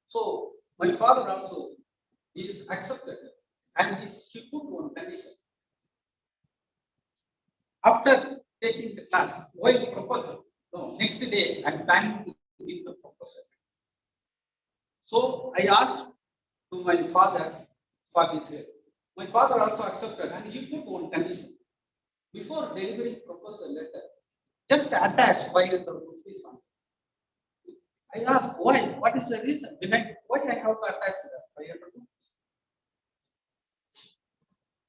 So my father also is accepted, and he put one condition. After taking the class, while proposal, no, next day I'm planning to give the proposal. So I asked to my father for this help. My father also accepted, and he put one condition. Before delivering proposal letter, just attach 500 rupees on. I asked why? What is the reason behind why I have to attach the 500 rupees?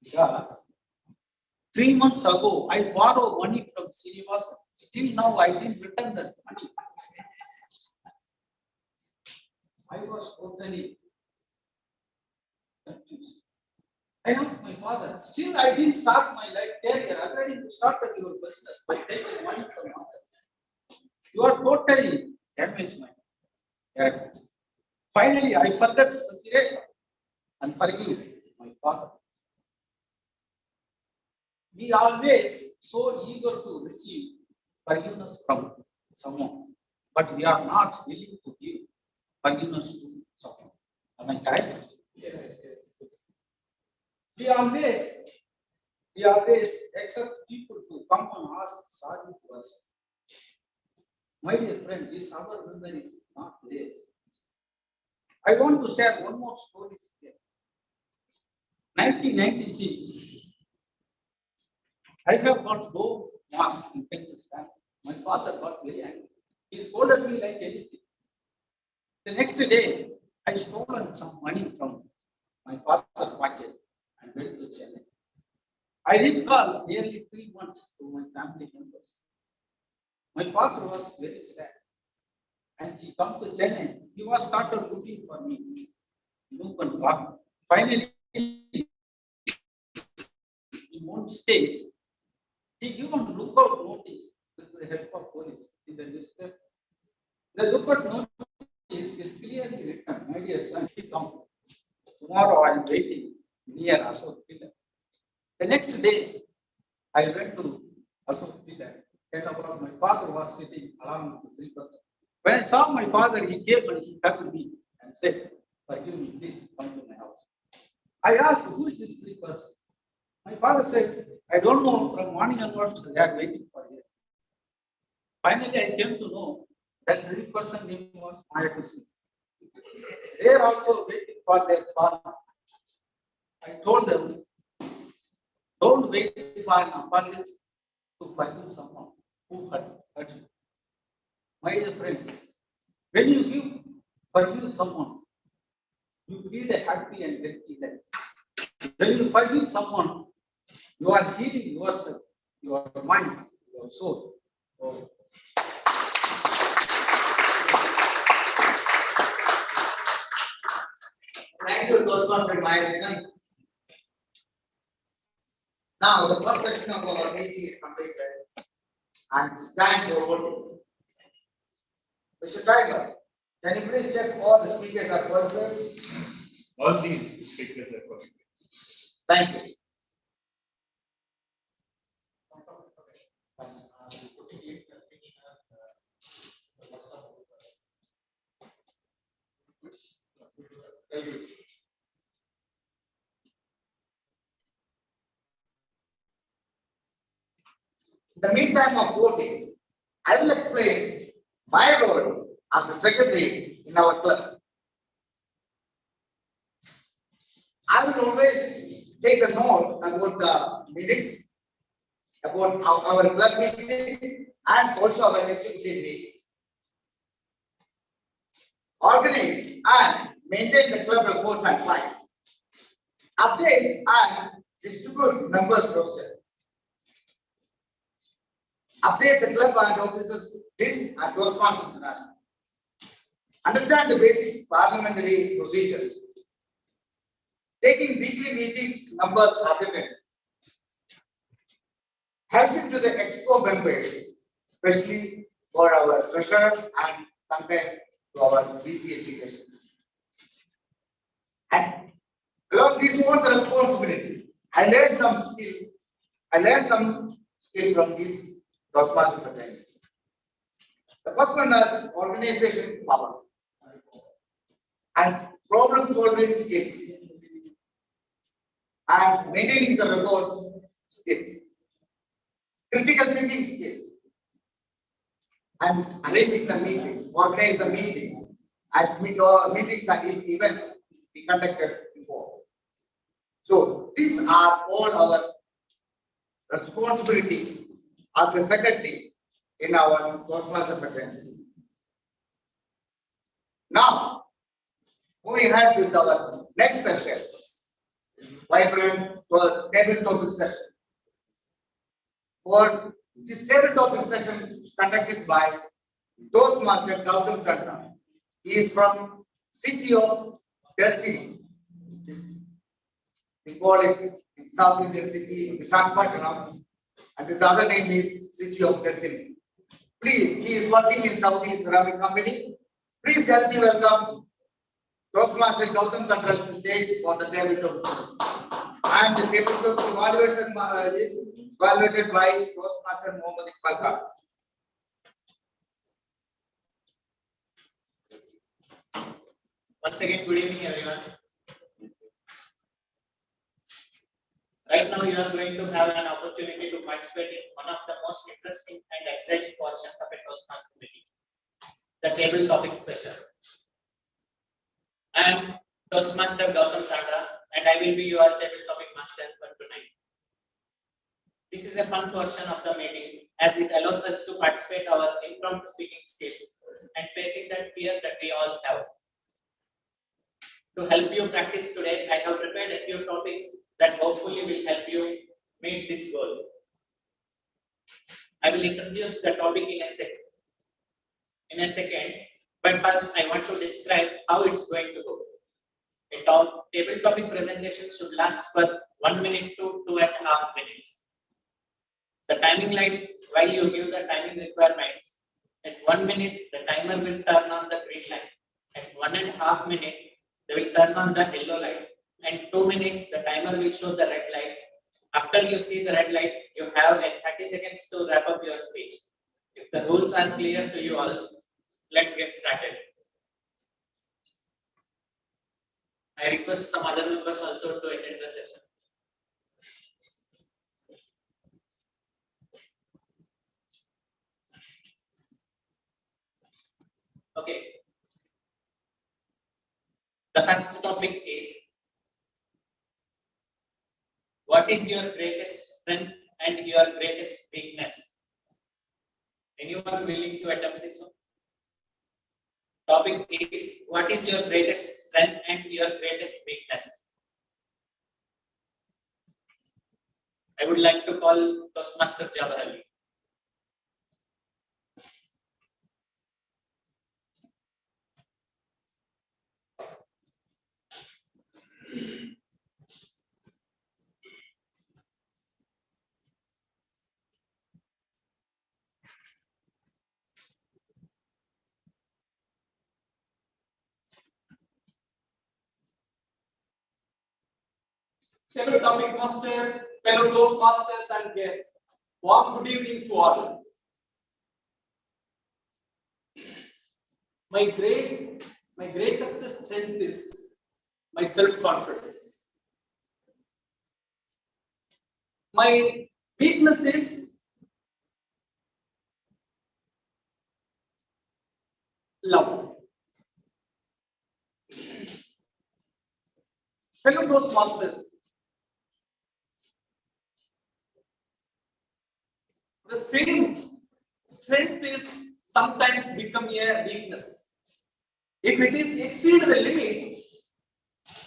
Because 3 months ago, I borrowed money from Srinivasan. Still now, I didn't return that money. I was totally confused. I asked my father, still I didn't start my life career. Already you started your business by taking money from others. You are totally damaged my character. Finally, I forgot Sasireka and forgive my father. We always so eager to receive forgiveness from someone, but we are not willing to give forgiveness to someone. Am I correct? Yes. We always accept people to come and ask sorry to us. My dear friend, this our memory is not theirs. I want to share one more story here. 1996, I have got low marks in 10th standard. My father got very angry. He scolded me like anything. The next day, I stolen some money from my father's pocket and went to Chennai. I didn't call nearly 3 months to my family members. My father was very sad. And he come to Chennai. He was started looking for me. Open farm. Finally, in one stage, he given lookout notice with the help of police in the newspaper. The lookout notice is clearly written, my dear son, please come. Tomorrow I am waiting near Ashok Pillar. The next day, I went to Ashok Pillar. 10 o'clock, my father was sitting along with the 3 persons. When I saw my father, he came and he hugged me and said, forgive me, please come to my house. I asked, who is this 3 persons? My father said, I don't know, from morning onwards, they are waiting for you. Finally, I came to know that 3 person name was Maya Krishna. They are also waiting for their father. I told them, don't wait for an apology to forgive someone who hurt you. My dear friends, when you forgive someone, you lead a happy and healthy life. When you forgive someone, you are healing yourself, your mind, your soul. Oh. Thank you, Toastmaster Maya. Now, the first session of our meeting is completed and stands for voting. Mr. Tiger, can you please check all the speakers are qualified? All these speakers are qualified. Thank you. In the meantime of voting, I will explain my role as a secretary in our club. I will always take a note about the meetings, about our club meetings, and also our executive meetings. Organize and maintain the club reports and files. Update and distribute members' rosters. Update the club and officers this at Toastmasters International. Understand the basic parliamentary procedures. Taking weekly meetings, numbers, attendance. Helping to the exco members, especially for our treasurer and sometimes to our VP education. And along this all the responsibility, I learned some skill from this Toastmasters Academy. The first one is organization power and problem solving skills and maintaining the records skills, critical thinking skills, and arranging the meetings, organize the meetings, and meetings and events we conducted before. So these are all our responsibility as a secretary in our Toastmasters Academy. Now, moving ahead with our next session, vibrant table topic session. For this table topic session is conducted by Toastmaster Gautam Kanta. He is from City of Destiny. We call it in South Indian city, Visakhapatnam, and this other name is City of Destiny. Please, he is working in Saudi Ceramic Company. Please help me welcome Toastmaster Gautam Kanta to the stage for the table topic. And the table topic evaluation is evaluated by Toastmaster Mohammad Iqbal Khan. Once again, good evening, everyone. Right now, you are going to have an opportunity to participate in one of the most interesting and exciting portions of a Toastmaster meeting, the table topic session. I am Toastmaster Gautam Kanta, and I will be your table topic master for tonight. This is a fun portion of the meeting as it allows us to participate our impromptu speaking skills and facing that fear that we all have. To help you practice today, I have prepared a few topics that hopefully will help you meet this goal. I will introduce the topic in a second, but first I want to describe how it's going to go. A table topic presentation should last for 1 minute to 2.5 minutes. The timing lights, while you give the timing requirements, at 1 minute the timer will turn on the green light. At 1.5 minutes, they will turn on the yellow light, and 2 minutes the timer will show the red light. After you see the red light, you have 30 seconds to wrap up your speech. If the rules are clear to you all, let's get started. I request some other members also to attend the session. Okay. The first topic is, what is your greatest strength and your greatest weakness? Anyone willing to attempt this one? Topic is, what is your greatest strength and your greatest weakness? I would like to call Toastmaster Jawahar Ali. Fellow topic master, fellow Toastmasters and guests, warm good evening to all. My greatest strength is my self-confidence. My weakness is love. Fellow Toastmasters, the same strength is sometimes become a weakness. If it is exceed the limit,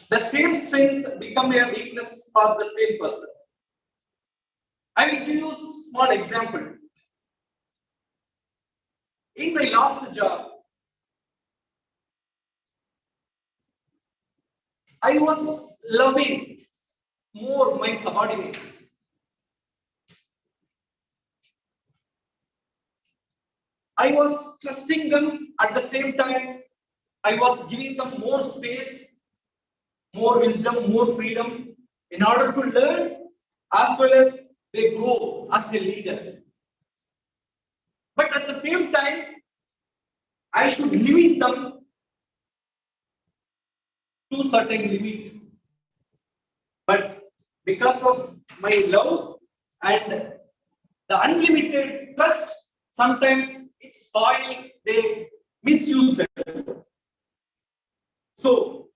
the same strength become a weakness for the same person. I will give you a small example. In my last job, I was loving more my subordinates. I was trusting them at the same time. I was giving them more space, more wisdom, more freedom in order to learn as well as they grow as a leader. But at the same time, I should limit them to certain limit. But because of my love and the unlimited trust, sometimes it spoils, they misuse them. So,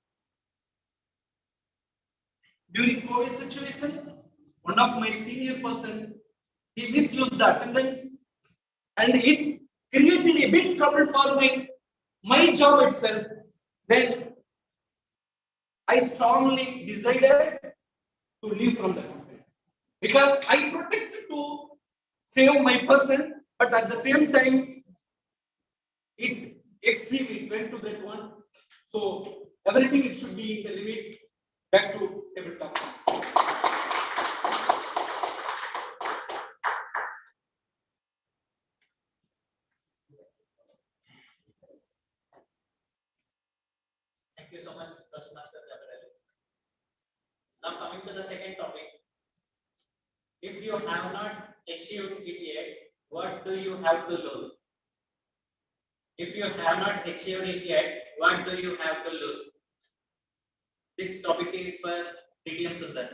during COVID situation, one of my senior person, he misused the attendance and it created a big trouble for my job itself. Then I strongly decided to leave from the company because I protected to save my person, but at the same time, it extremely went to that one. So everything it should be in the limit. Back to tabletop. Thank you so much, Toastmaster. Now coming to the second topic. If you have not achieved it yet, what do you have to lose? If you have not achieved it yet, what do you have to lose? This topic is for TDM Sundar.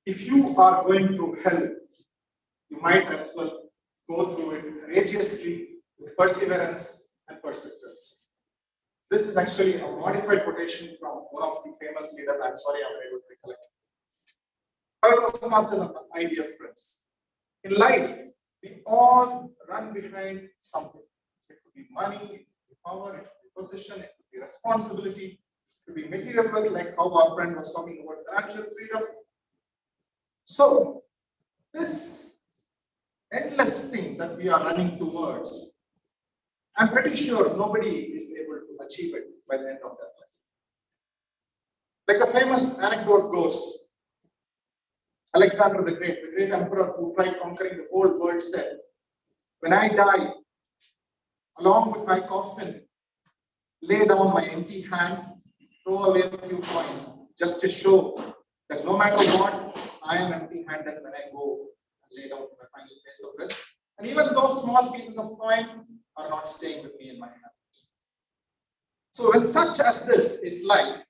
If you are going through hell, you might as well go through it courageously with perseverance and persistence. This is actually a modified quotation from one of the famous leaders. I'm sorry, I'm unable to recollect. Toastmasters are my dear friends. In life, we all run behind something. It could be money, it could be power, it could be position, it could be responsibility, it could be material wealth, like how our friend was talking about financial freedom. So, this endless thing that we are running towards, I'm pretty sure nobody is able to achieve it by the end of their life. Like the famous anecdote goes, Alexander the great emperor who tried conquering the whole world said, when I die, along with my coffin, lay down my empty hand, throw away a few coins, just to show that no matter what, I am empty-handed when I go and lay down to my final place of rest. And even those small pieces of coin are not staying with me in my hand. So when such as this is life,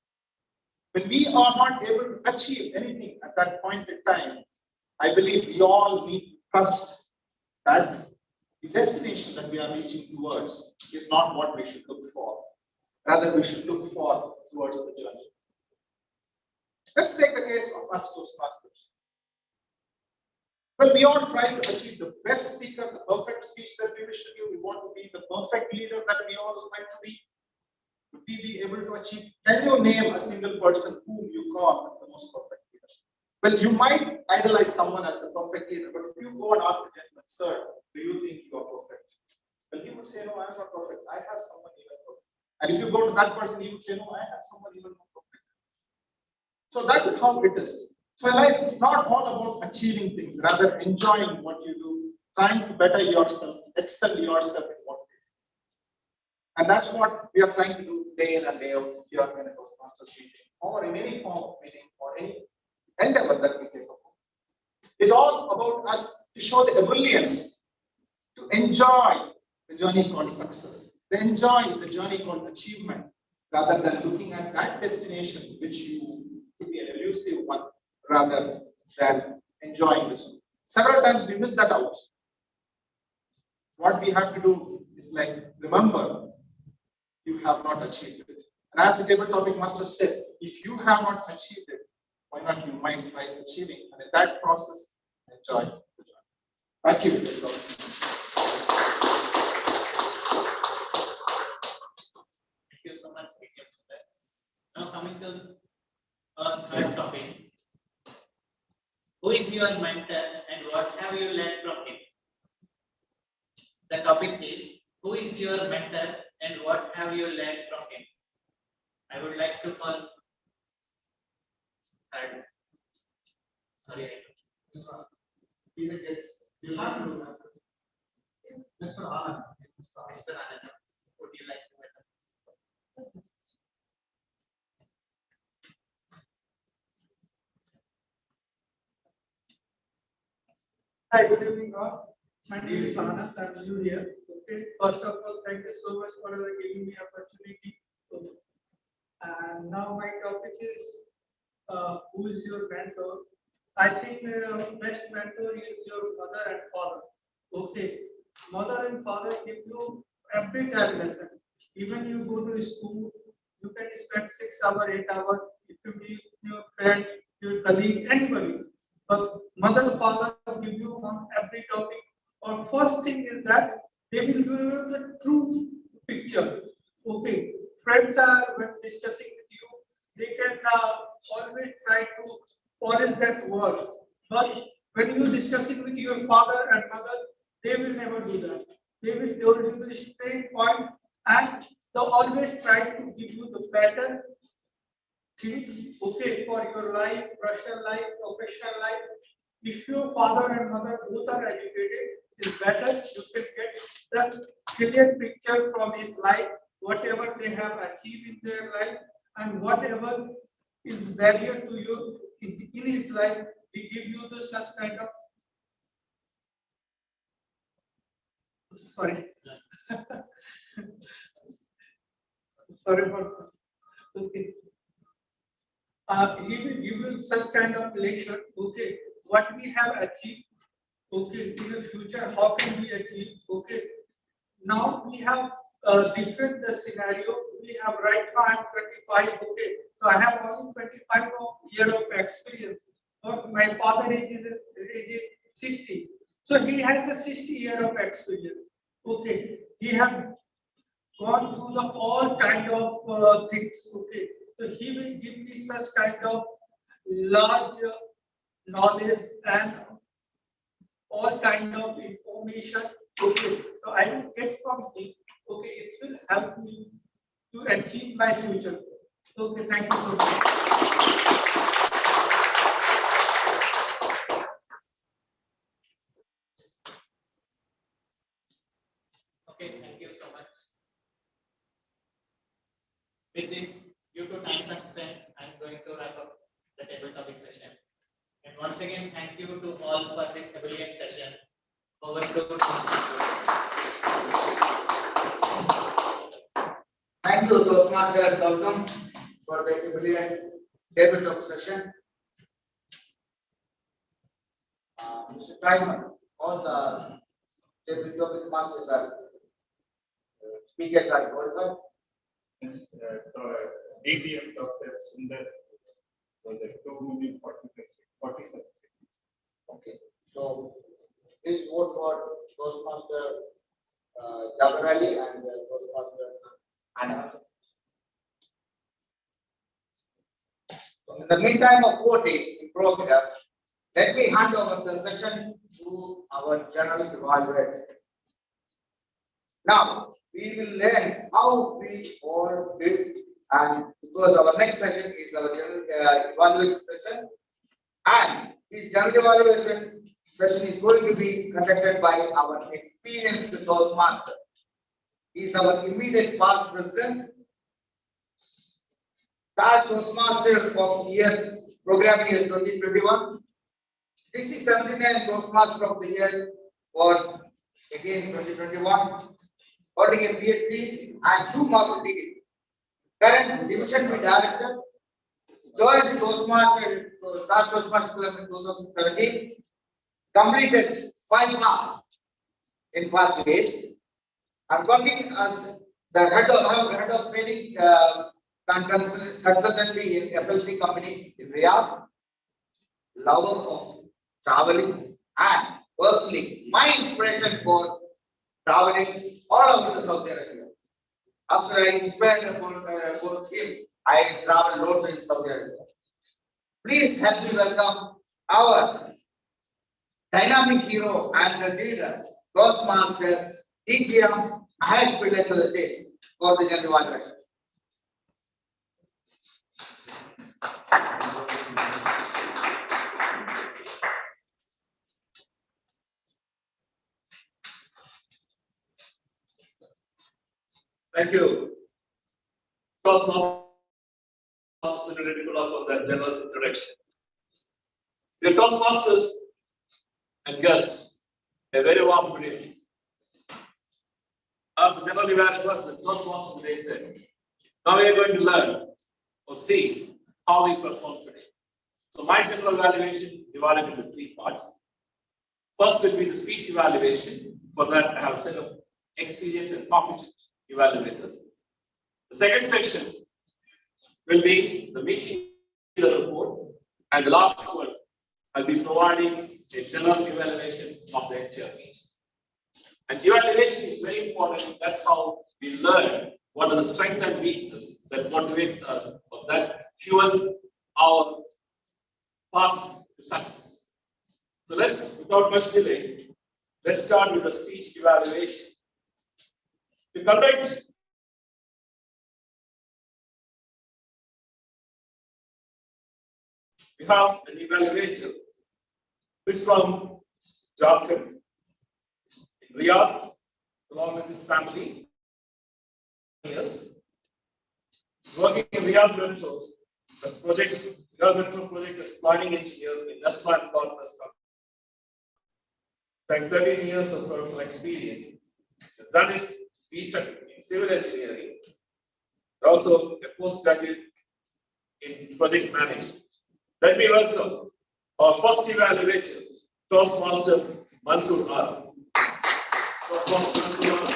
when we are not able to achieve anything at that point in time, I believe we all need to trust that the destination that we are reaching towards is not what we should look for. Rather, we should look for towards the journey. Let's take the case of us Toastmasters. Well, we all try to achieve the best speaker, the perfect speech that we wish to give. We want to be the perfect leader that we all like to be. Would we be able to achieve? Can you name a single person whom you call the most perfect leader? Well, you might idolize someone as the perfect leader, but if you go and ask the gentleman, sir, do you think you are perfect? Well, he would say, no, I am not perfect. I have someone even perfect. And if you go to that person, he would say, no, I have someone even more perfect. So that is how it is. So in life, it's not all about achieving things, rather enjoying what you do, trying to better yourself, excel yourself in what you do. And that's what we are trying to do day in and day out here in a Toastmasters meeting, or in any form of meeting, or any endeavor that we take up. It's all about us to show the ebullience, to enjoy the journey called success, to enjoy the journey called achievement, rather than looking at that destination which you could be an elusive one, rather than enjoying this one. Several times we miss that out. What we have to do is like, remember, you have not achieved it. And as the table topic master said, if you have not achieved it, why not you might try achieving? And in that process, a joy to join. Thank you. Thank you so much. Now coming to our third topic. Who is your mentor and what have you learned from him? The topic is, who is your mentor and what have you learned from him? I would like to call. Sorry. He's a guest. You like to answer. Mr. Anand. Mr. Anand, would you like to welcome? Hi, good evening all. My name is Anand, I'm new here. Okay, first of all, thank you so much for giving me opportunity. And now my topic is, who is your mentor? I think best mentor is your mother and father. Okay, mother and father give you every time lesson. Even you go to school, you can spend 6 hours, 8 hours. If you meet your friends, your colleague, anybody. But mother and father give you on every topic. Or first thing is that they will give you the true picture. Okay, friends are when discussing with you, they can always try to polish that word. But when you discussing with your father and mother, they will never do that. They will tell you the straight point and they always try to give you the better things, okay, for your life, personal life, professional life. If your father and mother both are educated, it's better you can get the clear picture from his life, whatever they have achieved in their life, and whatever is barrier to you in his life, he give you the such kind of. Sorry. Sorry for this. Okay. He will give you such kind of relation. Okay, what we have achieved. Okay, in the future, how can we achieve? Okay, now we have different the scenario. We have right now I'm 25. Okay, so I have only 25 year of experience. But my father is 60. So he has a 60 year of experience. Okay, he have gone through the all kind of things. Okay, so he will give me such kind of large knowledge and all kind of information. Okay, so I will get from him. Okay, it will help me to achieve my future. Okay, thank you so much. Okay, thank you so much. With this, due to time constraint, I'm going to wrap up the table topic session. And once again, thank you to all for this brilliant session. Over to Thank you, Toastmaster Gautam, for the brilliant tabletop session. Mr. Timer, all the tabletop masters are speakers are qualified. Yes, ADM Dr. Sundar was at 2 minutes 47 seconds. Okay, so please vote for Toastmaster Jagarali and Toastmaster Anas. So in the meantime of voting in progress, let me hand over the session to our general evaluator. Now, we will learn how we all did, and because our next session is our general evaluation session, and this general evaluation session is going to be conducted by our experienced Toastmaster. He is our immediate past president, Taj Toastmasters of year program year 2021. This is 79 Toastmaster of the year for again 2021. Holding a PhD and 2 master degree. Current Division B Director, joined Toastmasters, Taj Toastmasters Club in 2017. Completed 5 months in pathways. And working as the head of training consultancy in SLC company in Riyadh. Lover of traveling and personally my inspiration for traveling all over the Saudi Arabia. After I inspired about him, I traveled lots in Saudi Arabia. Please help me welcome our dynamic hero and the leader, Toastmaster, DGM, Mahesh Pillai to the stage for the general evaluation. Thank you. Toastmasters for that generous introduction. Dear Toastmasters and guests, a very warm good evening. As the general evaluators, the Toastmasters today said, now we are going to learn or see how we perform today. So my general evaluation is divided into 3 parts. First will be the speech evaluation. For that, I have a set of experienced and competent evaluators. The second session will be the meeting report, and the last one I'll be providing a general evaluation of the entire meeting. And evaluation is very important. That's how we learn what are the strengths and weaknesses that motivates us, or that fuels our paths to success. So without much delay, let's start with the speech evaluation. To conduct we have an evaluator who is from Jharkhand, in Riyadh, along with his family. Years working in Riyadh Metro as Riyadh Metro project as planning engineer in Westland Partners Company. 13 years of professional experience. He's done his speech in civil engineering. Also a postgraduate in project management. Let me welcome our first evaluator, Toastmaster Mansoor Alam. Toastmaster Mansoor Alam.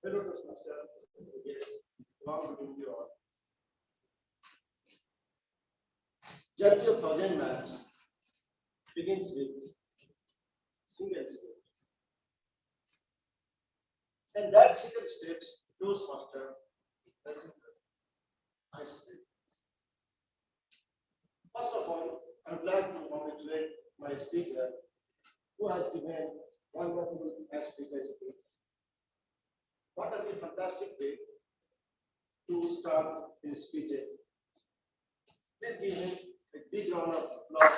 Hello, Toastmaster. Welcome to you all. Journey of 1,000 miles begins with single step. And that single steps, Toastmaster, I speak. First of all, I would like to congratulate my speaker who has given wonderful speaker speech. What a fantastic way to start his speeches. Please give him a big round of applause.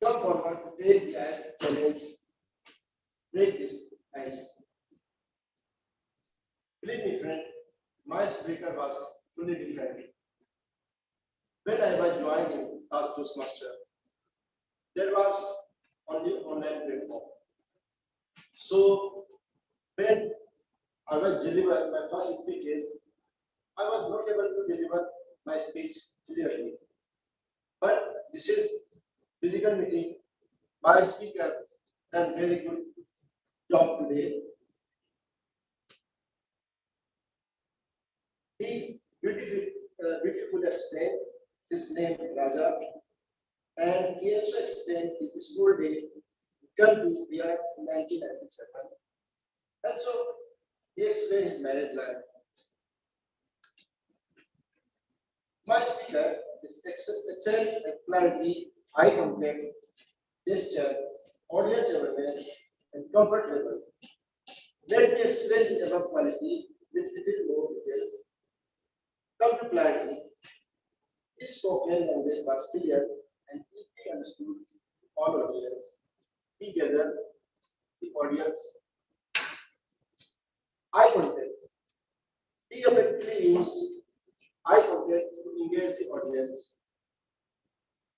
Come forward to take the challenge. Break this ice. Believe me, friend, my speaker was fully different. When I was joining Taj Toastmasters, there was only online platform. So when I was delivering my first speeches, I was not able to deliver my speech clearly. But this is physical meeting. My speaker done very good job today. He beautifully explained his name Raja, and he also explained his school day come to Riyadh in 1997. And so he explained his marriage life. My speaker is excellent at clarity, eye contact, gesture, audience awareness, and comfort level. Let me explain the above quality with little more detail. Come to clarity. His spoken language was clear and easily understood to all audience. He gathered the audience. Eye contact. He effectively used eye contact to engage the audience.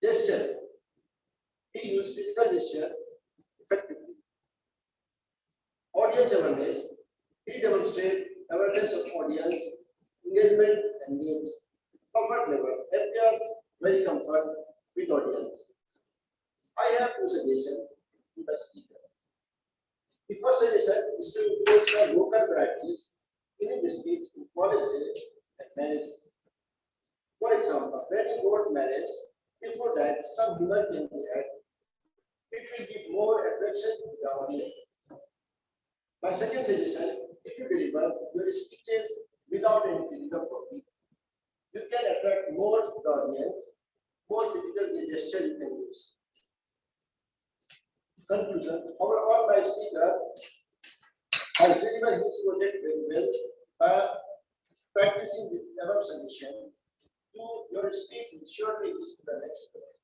Gesture. He used physical gesture effectively. Audience awareness. He demonstrated awareness of audience, engagement and needs. Comfort level. Appear very comfort with audience. I have two suggestions to the speaker. The first suggestion is to include some local varieties in the speech in college day and marriage. For example, when you go to marriage, before that some humor can be added. It will give more attraction to the audience. My second suggestion, if you deliver your speeches without any physical copy, you can attract more to the audience, more physical gesture you can use. Conclusion, overall my speaker has delivered his project very well by practicing with above suggestion. Your speech will surely is to the next level.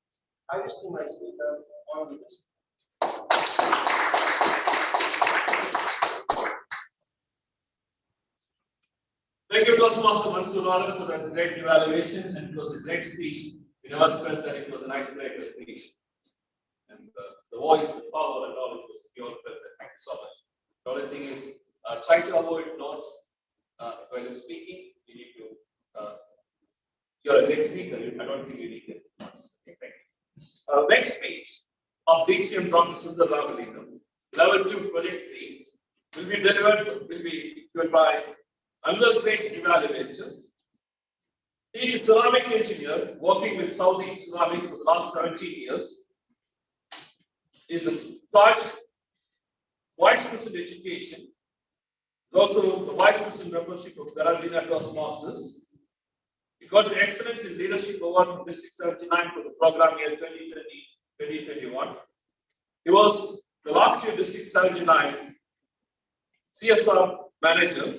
I wish to my speaker all the best. Thank you, Toastmaster Mansoor for that great evaluation, and it was a great speech. We never felt that it was an icebreaker speech. And the voice, the power, and all, it was, we all felt that. Thank you so much. The only thing is, try to avoid notes while you're speaking. You need to, you're a great speaker. I don't think you need it. Thank you. Next speech of DTM Dr. Sundar Ramalingam, level 2, project 3, will be delivered by another great evaluator. He is a ceramic engineer working with Saudi Ceramic for the last 17 years. He is the Taj Vice President Education. He is also the Vice President membership of Taj Toastmasters. He got the Excellence in Leadership Award from District 79 for the program year 2020-2021. He was the last year District 79 CSR Manager,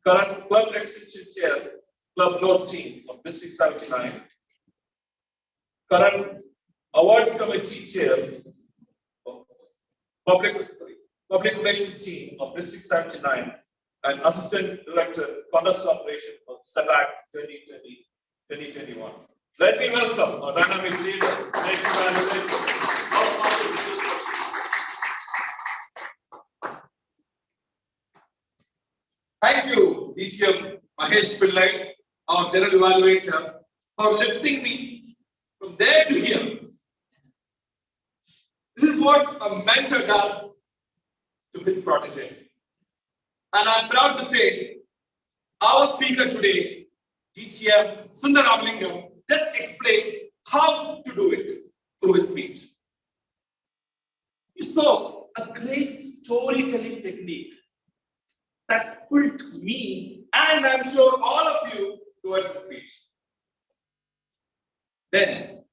current Club Extension Chair, Club Growth Team of District 79, current Awards Committee Chair of Public Relations Team of District 79, and Assistant Director Contest Operation of SABAC 2020-2021. Let me welcome our dynamic leader, Thank you, DTM Mahesh Pillai, our General Evaluator, for lifting me from there to here. This is what a mentor does to his protege. And I'm proud to say, our speaker today, DTM Sundar Ramalingam, just explained how to do it through his speech. He saw a great storytelling technique that pulled me, and I'm sure all of you, towards the speech. Then,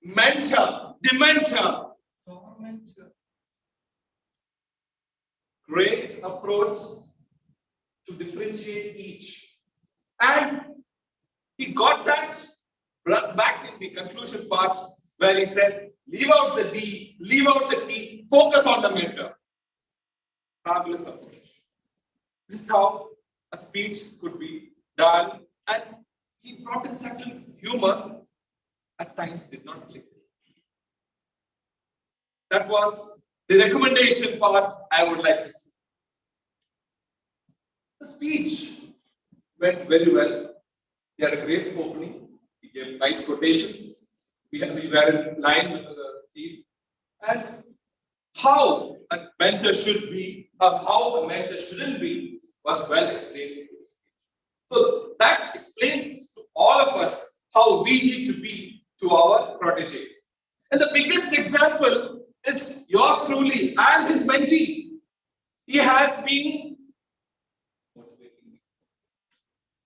mentor, dementor, tormentor. Great approach to differentiate each. And he got that back in the conclusion part where he said, leave out the D, leave out the T, focus on the mentor. Fabulous approach. This is how a speech could be done, and he brought in subtle humor. At times did not click. That was the recommendation part I would like to see. The speech went very well. He had a great opening. He gave nice quotations. We were in line with the team. And how a mentor should be, or how a mentor shouldn't be, was well explained in the speech. So that explains to all of us how we need to be to our proteges. And the biggest example is yours truly and his mentee. He has been motivating me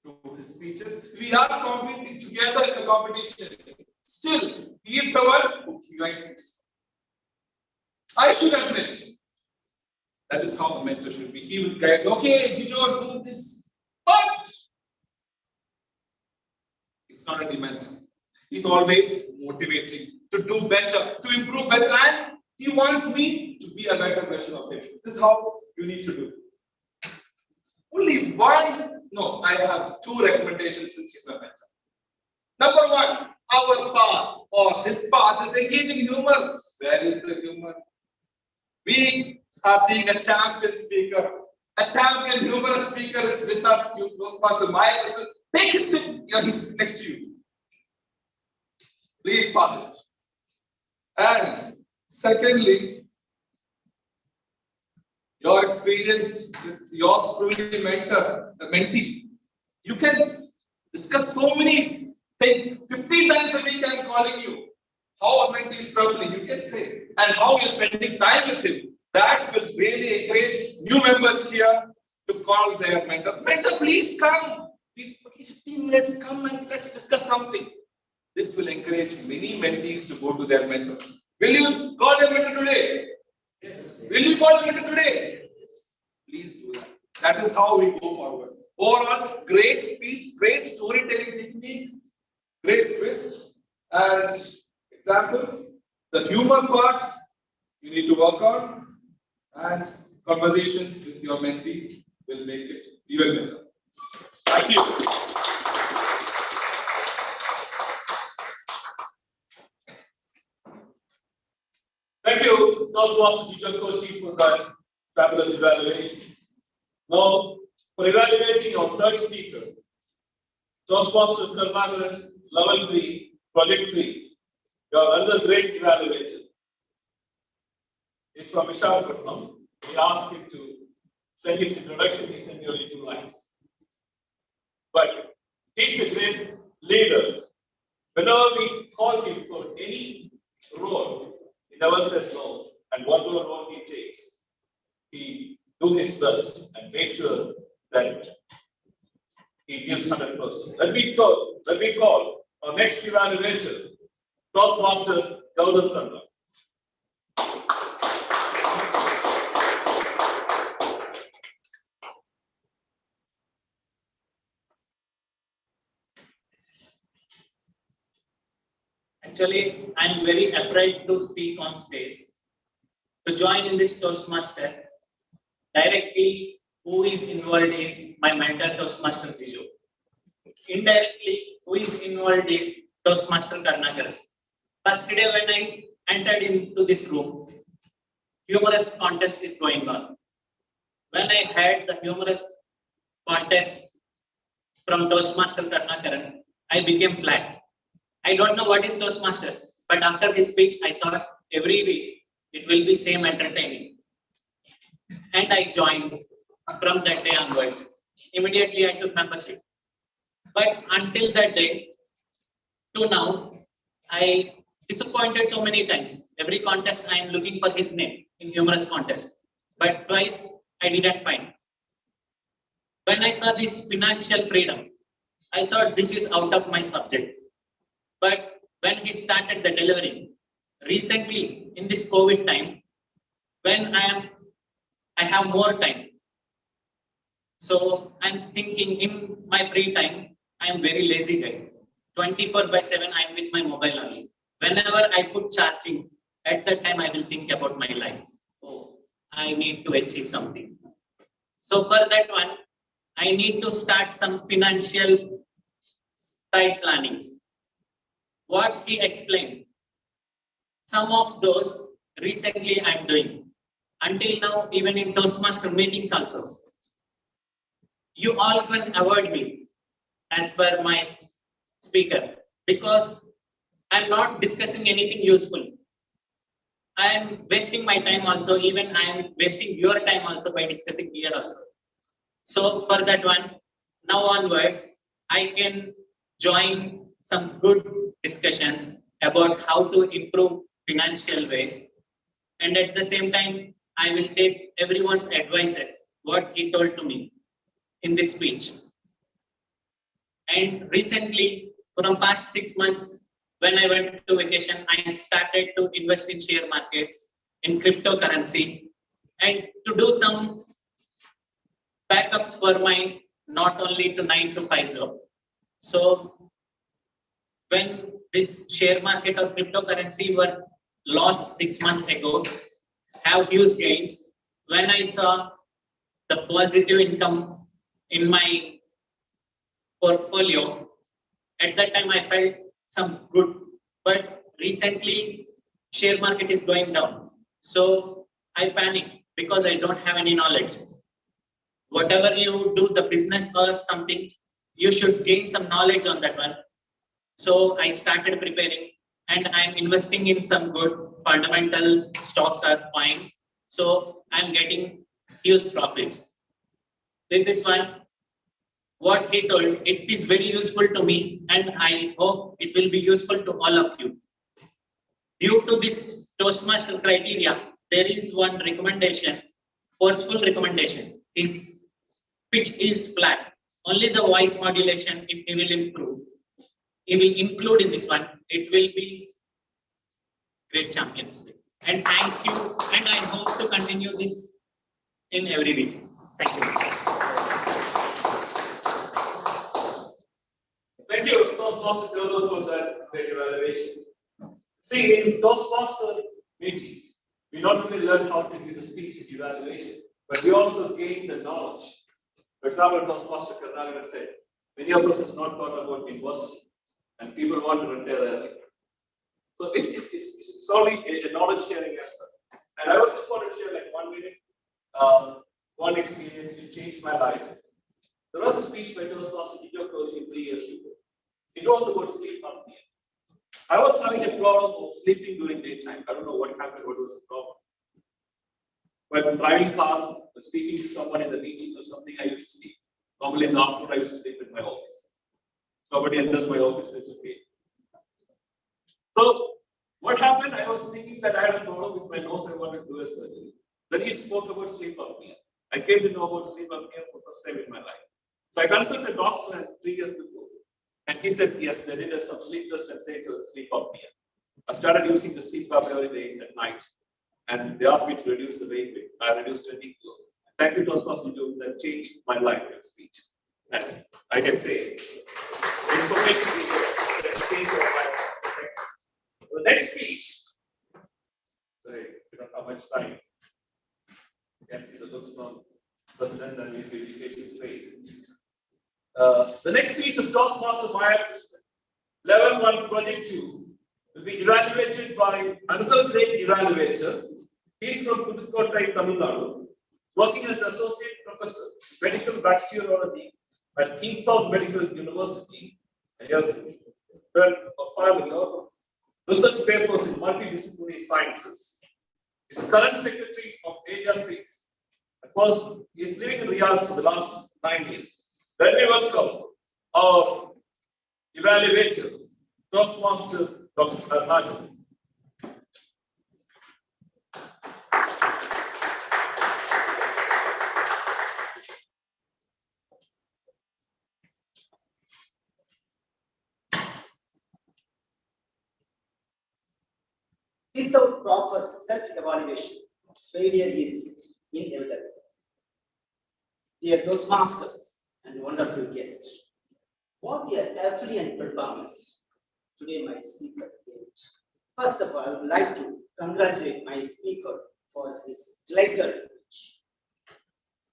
through his speeches. We are competing together in the competition. Still, he is the one who guides me. I should admit, that is how a mentor should be. He will guide, okay, Jijo, do this. But it's not a mentor. He's always motivating to do better, to improve better, and he wants me to be a better version of him. This is how you need to do. Only one, no, I have two recommendations since he's a mentor. Number one, our path or his path is engaging humor. Where is the humor? We are seeing a champion speaker, a champion humorous speaker is with us. Toastmaster, my question, take his tip. He's next to you. Please pass it. And secondly, your experience with your student mentor, the mentee. You can discuss so many things. 15 times a week I'm calling you. How a mentee is struggling, you can say. And how you're spending time with him. That will really encourage new members here to call their mentor. Mentor, please come. Please, 15 minutes, come and let's discuss something. This will encourage many mentees to go to their mentor. Will you call your mentor today? Yes. Will you call your mentor today? Yes. Please do that. That is how we go forward. Overall, great speech, great storytelling technique, great twist and examples. The humor part you need to work on, and conversations with your mentee will make it even better. Thank you. Thank you, Toastmaster teacher Koshi, for that fabulous evaluation. Now, for evaluating our third speaker, Toastmasters Karnataka's level 3, project 3, your other great evaluator is from Vishakhapatnam. We asked him to send his introduction. He sent only 2 lines. But he's a great leader. Whenever we call him for any role, he never said no. And whatever role he takes, he do his best and make sure that he gives 100%. Let me call our next evaluator, Toastmaster Gautam Kanda. Actually, I'm very afraid to speak on stage. To join in this Toastmaster, directly who is involved is my mentor Toastmaster Jiju. Indirectly, who is involved is Toastmaster Karnakar. First day when I entered into this room, humorous contest is going on. When I had the humorous contest from Toastmaster Karnakar, I became flat. I don't know what is Toastmasters, but after this speech, I thought every week it will be same entertaining. And I joined from that day onwards. Immediately I took membership. But until that day, to now, I disappointed so many times. Every contest I am looking for his name in humorous contest. But twice I didn't find. When I saw this financial freedom, I thought this is out of my subject. But when he started the delivering, recently in this COVID time, when I have more time. So I'm thinking in my free time, I'm very lazy guy. 24/7, I'm with my mobile only. Whenever I put charging, at that time I will think about my life. Oh, I need to achieve something. So for that one, I need to start some financial side plannings. What he explained, some of those recently I'm doing. Until now, even in Toastmaster meetings also. You all can avoid me as per my speaker because I'm not discussing anything useful. I am wasting my time also, even I am wasting your time also by discussing here also. So for that one, now onwards, I can join some good discussions about how to improve financial ways. And at the same time, I will take everyone's advices, what he told to me in this speech. And recently, from past 6 months, when I went to vacation, I started to invest in share markets, in cryptocurrency, and to do some backups for my not only to 9 to 5 job. So when this share market or cryptocurrency were lost 6 months ago, have huge gains. When I saw the positive income in my portfolio, at that time I felt some good. But recently, share market is going down. So I panic because I don't have any knowledge. Whatever you do, the business or something, you should gain some knowledge on that one. So I started preparing and I'm investing in some good fundamental stocks or coins. So I'm getting huge profits. With this one, what he told, it is very useful to me, and I hope it will be useful to all of you. Due to this Toastmaster criteria, there is one recommendation, forceful recommendation, is pitch is flat. Only the voice modulation, if he will improve, he will include in this one, it will be great championship. And thank you, and I hope to continue this in every week. Thank you. Thank you, Toastmaster Journal, for that great evaluation. See, in Toastmaster meetings, we not only learn how to give the speech and evaluation, but we also gain the knowledge. For example, Toastmaster Karnagaran said, many of us has not thought about university, and people want to retire early. So it's only a knowledge sharing aspect. And I would just want to share like 1 minute, one experience which changed my life. There was a speech by Toastmaster Joe Koshi 3 years before. It was about sleep apnea. I was having a problem of sleeping during daytime. I don't know what happened, what was the problem. When driving car, speaking to someone in the meeting or something, I used to sleep. Normally in the afternoon, I used to sleep in my office. Somebody enters my office, it's okay. So what happened? I was thinking that I had a problem with my nose, I wanted to do a surgery. Then he spoke about sleep apnea. I came to know about sleep apnea for the first time in my life. So I consulted a doctor 3 years before. And he said, yes, they did some sleep test and said it was sleep apnea. I started using the sleep apnea every day at night. And they asked me to reduce the weight. I reduced 20 kilos. Thank you, Toastmaster Joe, that changed my life in speech. And I can say, information that changed my life. The next speech, sorry, we don't have much time. You can see the looks from President and VP Education space. The next speech of Toastmaster Maya Level 1 Project 2 will be evaluated by another great evaluator. He is from Pudukkottai, Tamil Nadu, working as Associate Professor, Medical Bacteriology at King's South Medical University. And he has done a lot of research papers in multidisciplinary sciences. He is current secretary of Area 6. He is living in Riyadh for the last 9 years. Let me welcome our evaluator, Toastmaster Dr. Arnajam. Without proper self-evaluation, failure is inevitable. Dear Toastmasters and wonderful guests, what a affluent performance today my speaker gave. First of all, I would like to congratulate my speaker for his delightful speech.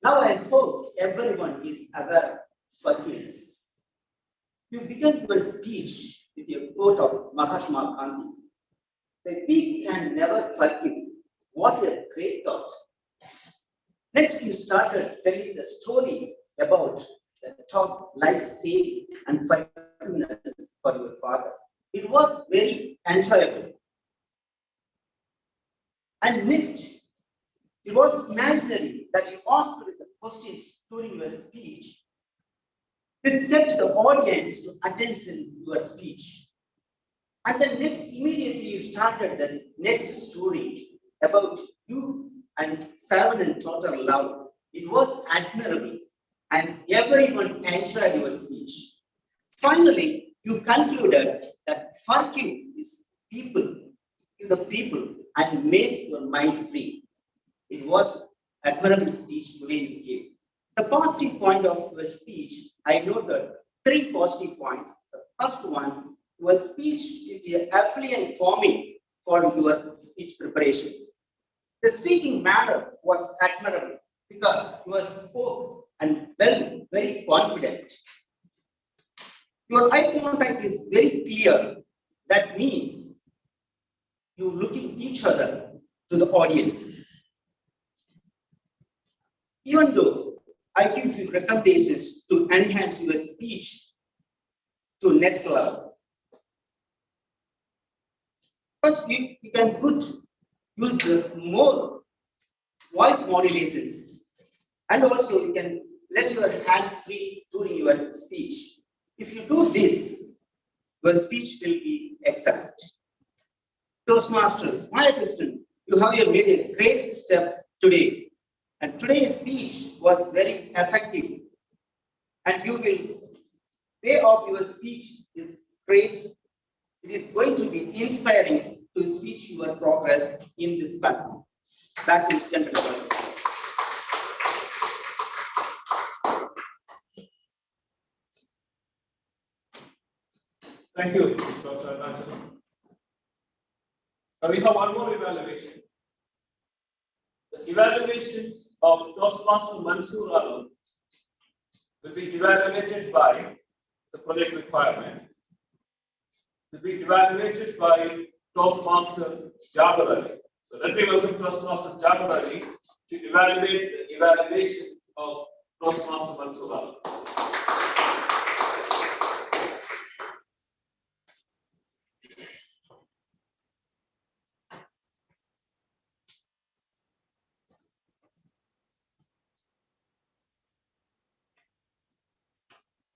Now I hope everyone is aware of forgiveness. You began your speech with a quote of Mahatma Gandhi. The weak can never forgive. What a great thought. Next, you started telling the story about the top life saving and forgiveness for your father. It was very enjoyable. And next, it was imaginary that you asked the questions during your speech. This kept the audience to attention your speech. And then next, immediately you started the next story about you and servant and total love. It was admirable and everyone enjoyed your speech. Finally, you concluded that forgive is people, give the people and make your mind free. It was admirable speech today you gave. The positive point of your speech, I noted 3 positive points. The first one, your speech is an affluent forming for your speech preparations. The speaking manner was admirable because you spoke and very confident. Your eye contact is very clear. That means you looking each other to the audience. Even though I give you recommendations to enhance your speech to next level. First, you can use more voice modulations And also you can let your hand free during your speech. If you do this, your speech will be excellent. Toastmaster, my question, you have made a great step today. And today's speech was very effective. And you will way of your speech is great. It is going to be inspiring to speech your progress in this platform. Back to General. Thank you, Dr. Arunachal. Now we have one more evaluation. The evaluation of Toastmaster Mansoor Alam will be evaluated by the project requirement. To be evaluated by Toastmaster Jabar Ali. So let me welcome Toastmaster Jabar Ali to evaluate the evaluation of Toastmaster Mansoor Alam.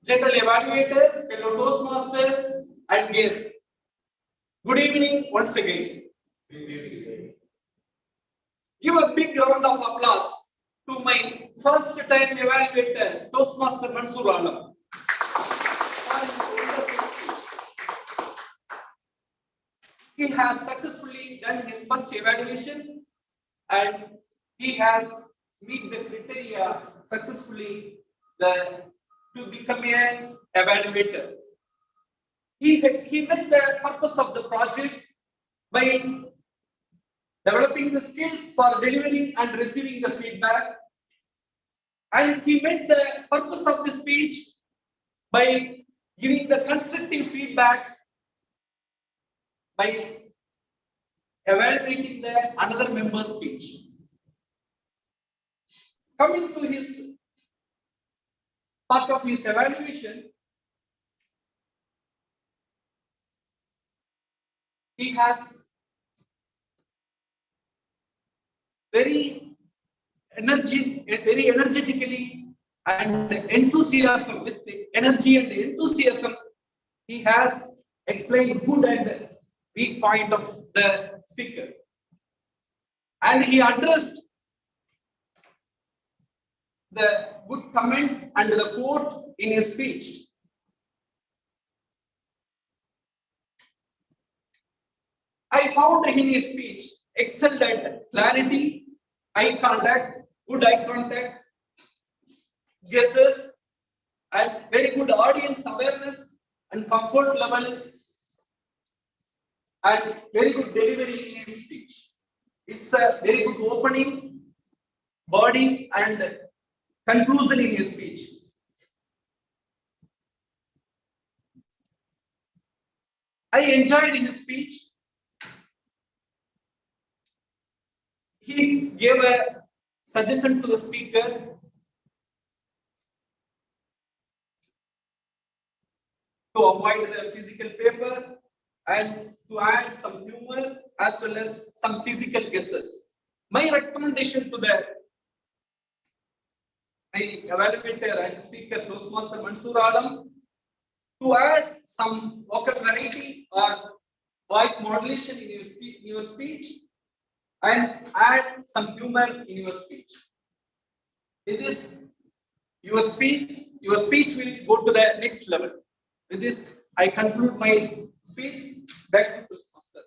General Evaluator, fellow Toastmasters, and guests. Good evening once again. Give a big round of applause to my first time evaluator, Toastmaster Mansoor Alam. He has successfully done his first evaluation and he has met the criteria successfully to become an evaluator. He met the purpose of the project by developing the skills for delivering and receiving the feedback. And he met the purpose of the speech by giving the constructive feedback by evaluating the another member's speech. Coming to his part of his evaluation, he has very energetically and enthusiasm, with the energy and enthusiasm, he has explained good and weak point of the speaker. And he addressed the good comment and the quote in his speech. I found in his speech excelled at clarity, eye contact, good eye contact, guesses, and very good audience awareness and comfort level, and very good delivery in his speech. It's a very good opening, body, and conclusion in his speech. I enjoyed his speech. He gave a suggestion to the speaker to avoid the physical paper and to add some humor as well as some physical guesses. My recommendation to the evaluator and speaker Toastmaster Mansoor Alam to add some vocal variety or voice modulation in your speech and add some humor in your speech. In this, your speech will go to the next level. With this, I conclude my speech. Back to Toastmaster.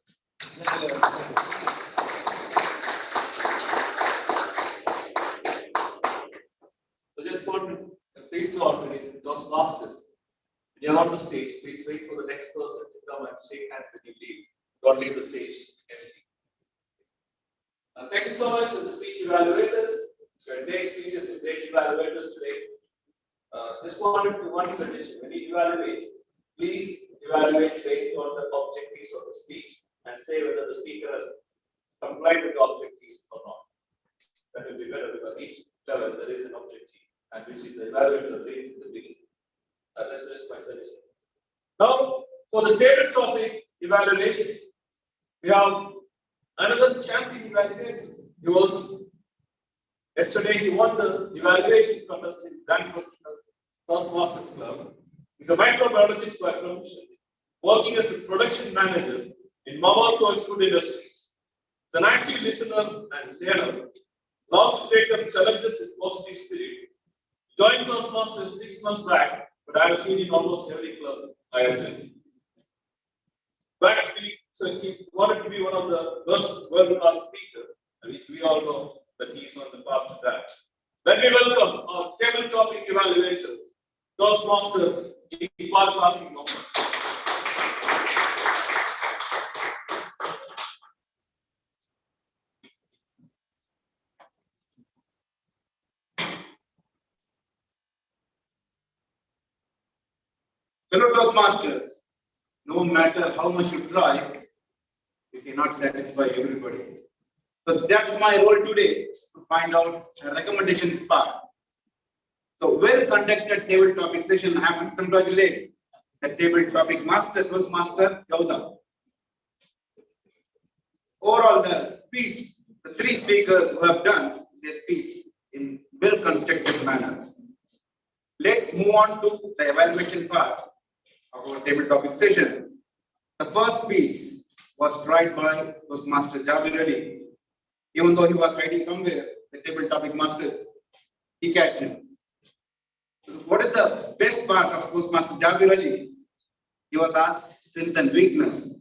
So just want to please coordinate Toastmasters. When you're on the stage, please wait for the next person to come and shake hands when you leave. Don't leave the stage empty. Thank you so much for the speech evaluators. Great speeches and great evaluators today. Just wanted to one suggestion: when you evaluate, please evaluate based on the objectives of the speech and say whether the speaker has complied with the objectives or not. That will be better because each level there is an objective, and which is the evaluator brings in the beginning. That's just my suggestion. Now, for the table topic evaluation, we have another champion evaluator. He was Yesterday, he won the evaluation contest in Grand Professional Toastmasters Club. He's a microbiologist by profession, working as a production manager in Mama Soy's Food Industries. He's an active listener and learner, loves to take up challenges with positive spirit. Joined Toastmasters 6 months back, but I have seen him almost every club I attend. So he wanted to be one of the best world-class speakers, which we all know that he is on the path to that. Let me welcome our table topic evaluator, Toastmaster Iqbal Qasim. Fellow Toastmasters, no matter how much you try, you cannot satisfy everybody. So that's my role today, to find out a recommendation part. So well-conducted table topic session. I have to congratulate the table topic master, Toastmaster Gautam. Overall, the speech, the 3 speakers who have done their speech in well-constructed manner. Let's move on to the evaluation part of our table topic session. The first speech was tried by Toastmaster Jabir Ali. Even though he was writing somewhere, the table topic master, he catched him. What is the best part of Toastmaster Jabir Ali? He was asked strength and weakness.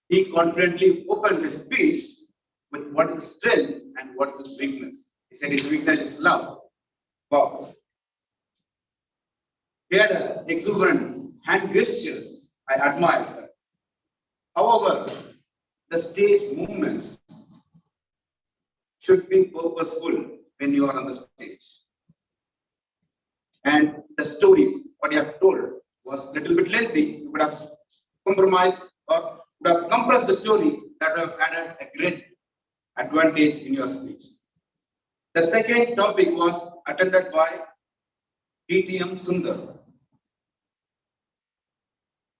He confidently opened his speech with what is his strength and what is his weakness. He said his weakness is love. Wow. He had exuberant hand gestures. I admired that. However, the stage movements should be purposeful when you are on the stage. And the stories, what you have told, was a little bit lengthy. You could have compromised or would have compressed the story that would have added a great advantage in your speech. The second topic was attended by DTM Sundar.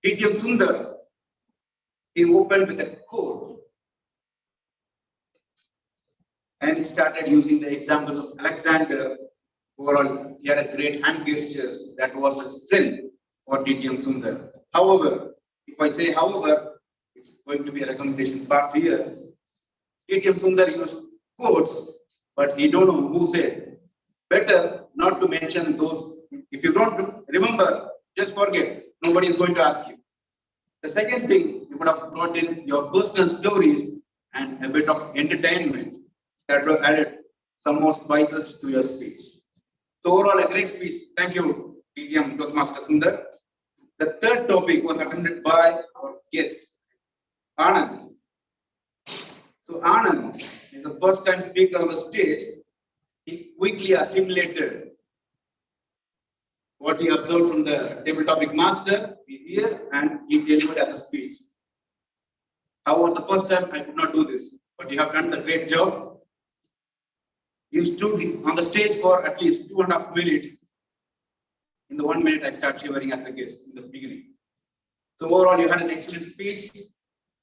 DTM Sundar, he opened with a quote and he started using the examples of Alexander. Overall, he had a great hand gestures. That was a strength for DTM Sundar. However, if I say however, it's going to be a recommendation part here. DTM Sundar used quotes, but he don't know who said. Better not to mention those. If you don't remember, just forget. Nobody is going to ask you. The second thing, you would have brought in your personal stories and a bit of entertainment that would have added some more spices to your speech. So overall, a great speech. Thank you, DTM Toastmaster Sundar. The third topic was attended by our guest, Anand. So Anand is the first time speaker on the stage. He quickly assimilated what he observed from the table topic master here and he delivered as a speech. However, the first time I could not do this, but you have done the great job. You stood on the stage for at least 2.5 minutes. In the 1 minute, I started shivering as a guest in the beginning. So overall, you had an excellent speech.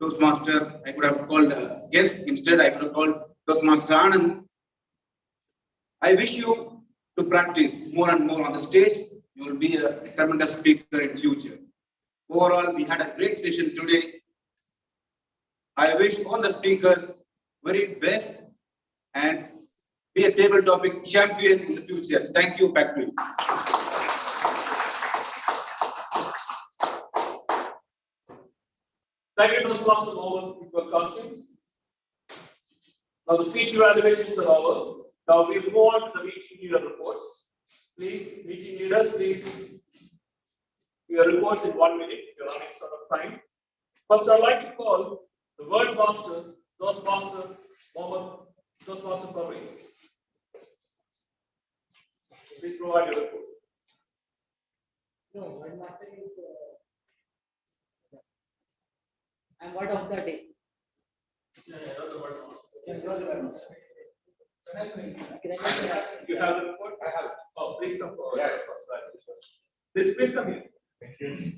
Toastmaster, I could have called a guest. Instead, I could have called Toastmaster Anand. I wish you to practice more and more on the stage. You will be a tremendous speaker in future. Overall, we had a great session today. I wish all the speakers very best and be a table topic champion in the future. Thank you, back to you. Thank you, Toastmaster Iqbal Qasim. Now the speech evaluations are over. Now we move on to the meeting leader reports. Please, meeting leaders, please, your reports in 1 minute. You're running short of time. First, I'd like to call the World Master, Toastmaster Mohammed, Toastmaster Parvez. Please provide your report. No, World Master is and word of the day. You have the report? I have it. Oh, please come forward. Yeah. Please come here. Thank you.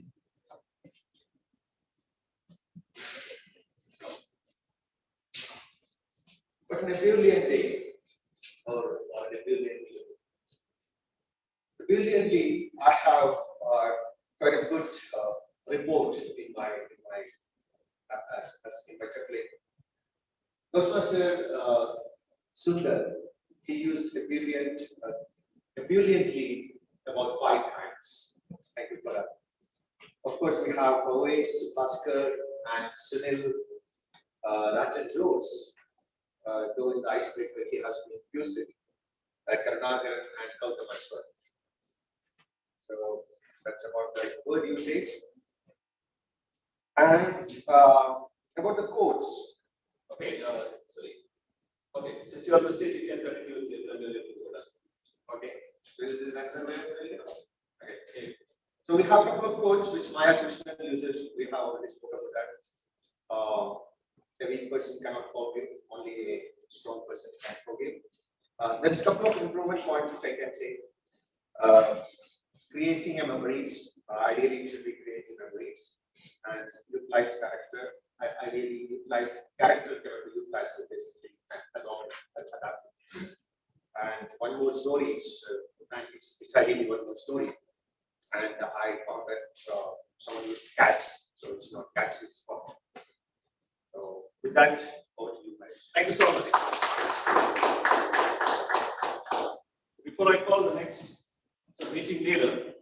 But on a brilliant day, or on a brilliant day, brilliantly, I have quite a good report in my as in my template. Toastmaster Sundar, he used ebulliently about 5 times. Thank you for that. Of course, we have Oasis, Bhaskar, and Sunil Rajan Rose. Though in the icebreaker, he has been used it at Karnataka and Gautam as well. So that's about the word usage. And about the quotes. Okay, sorry. Okay, since you are mistaken, you can continue with your Okay. This is another way of okay. So we have a couple of quotes which Maya Krishnan uses. We have already spoken about that. A weak person cannot forgive, only a strong person can forgive. There is a couple of improvement points which I can say. Creating a memories, ideally it should be creating memories, and utilize character. Ideally utilize character cannot be utilized basically along that's adapted. And one more story is it's ideally one more story. And I found that someone used catch, so it's not catch, it's spot. So with that, over to you guys. Thank you so much. Before I call the next meeting leader,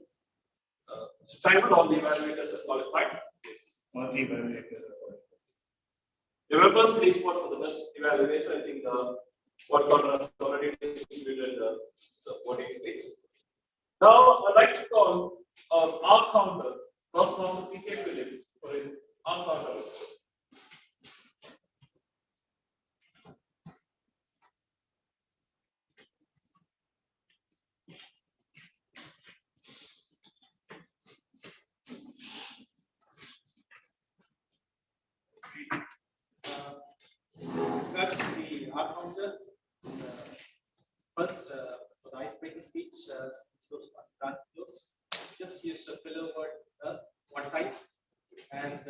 so timer, all the evaluators are qualified. Yes. All the evaluators are qualified. The members, please vote for the best evaluator. I think what corner has already distributed the voting states. Now, I'd like to call our founder, Toastmaster T.K. Philip, for his founder. That's the art counter. First, for the icebreaker speech, those can't close. Just use the filler word one time, and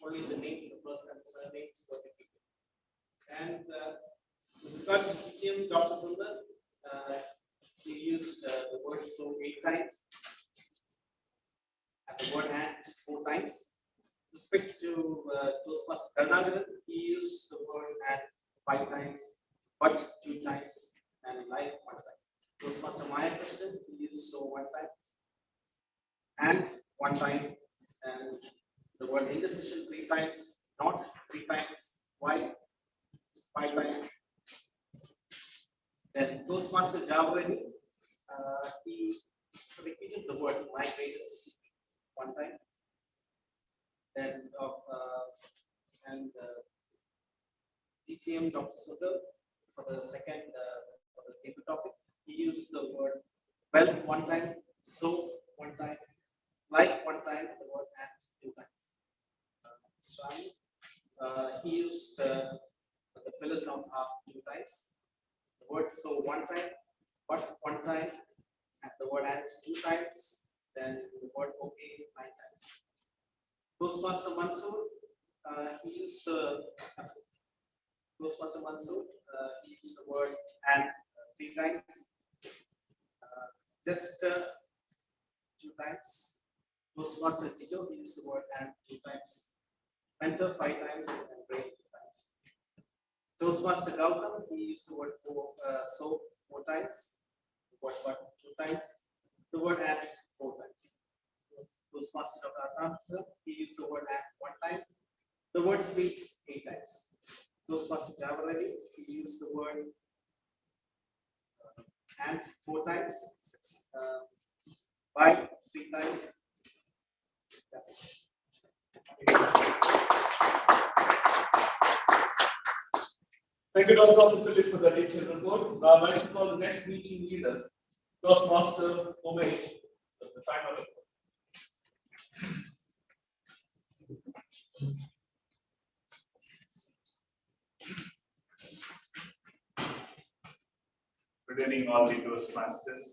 only the names, the first and surnames were repeated. And with regards to teaching Dr. Sundar, he used the word so 8 times, and the word and 4 times. With respect to Toastmaster Karnataka, he used the word and 5 times, but 2 times, and like 1 time. Toastmaster Maya Krishnan, he used so 1 time, and 1 time, and the word indecision 3 times, not 3 times, why 5 times. Then Toastmaster Javarani, he repeated the word my greatest 1 time. Then TTM Dr. Sundar for the second for the table topic, he used the word well 1 time, so 1 time, like 1 time, the word and 2 times. He used the filler sound up 2 times, the word so 1 time, but 1 time, and the word and 2 times, then the word okay 9 times. Toastmaster Mansoor, he used the Toastmaster Mansoor, he used the word and 3 times, just 2 times. Toastmaster Tito, he used the word and 2 times. Mentor 5 times and break 2 times. Toastmaster Gautam, he used the word so 4 times, the word but 2 times, the word and 4 times. Toastmaster Dr. he used the word and 1 time, the word speech 8 times. Toastmaster Javarani, he used the word and 4 times, by 3 times. That's it. Thank you, Toastmaster Philip, for the detailed report. Now, I'd like to call the next meeting leader, Toastmaster Umesh, the timer. Good evening, all the Toastmasters.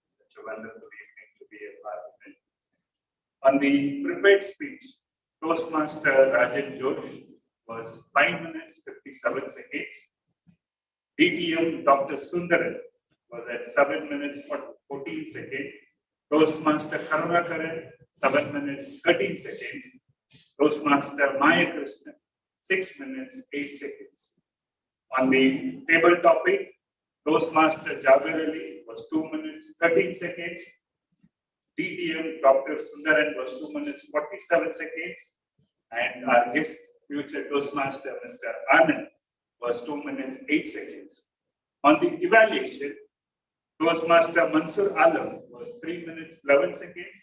Such a wonderful evening to be a part of it. On the prepared speech, Toastmaster Rajan Josh was 5 minutes 57 seconds. DTM Dr. Sundaran was at 7 minutes 14 seconds. Toastmaster Karunakaran 7 minutes 13 seconds. Toastmaster Maya Krishnan 6 minutes 8 seconds. On the table topic, Toastmaster Jabir Ali was 2 minutes 13 seconds. DTM Dr. Sundaran was 2 minutes 47 seconds. And our guest, future Toastmaster Mr. Anand, was 2 minutes 8 seconds. On the evaluation, Toastmaster Mansur Alam was 3 minutes 11 seconds.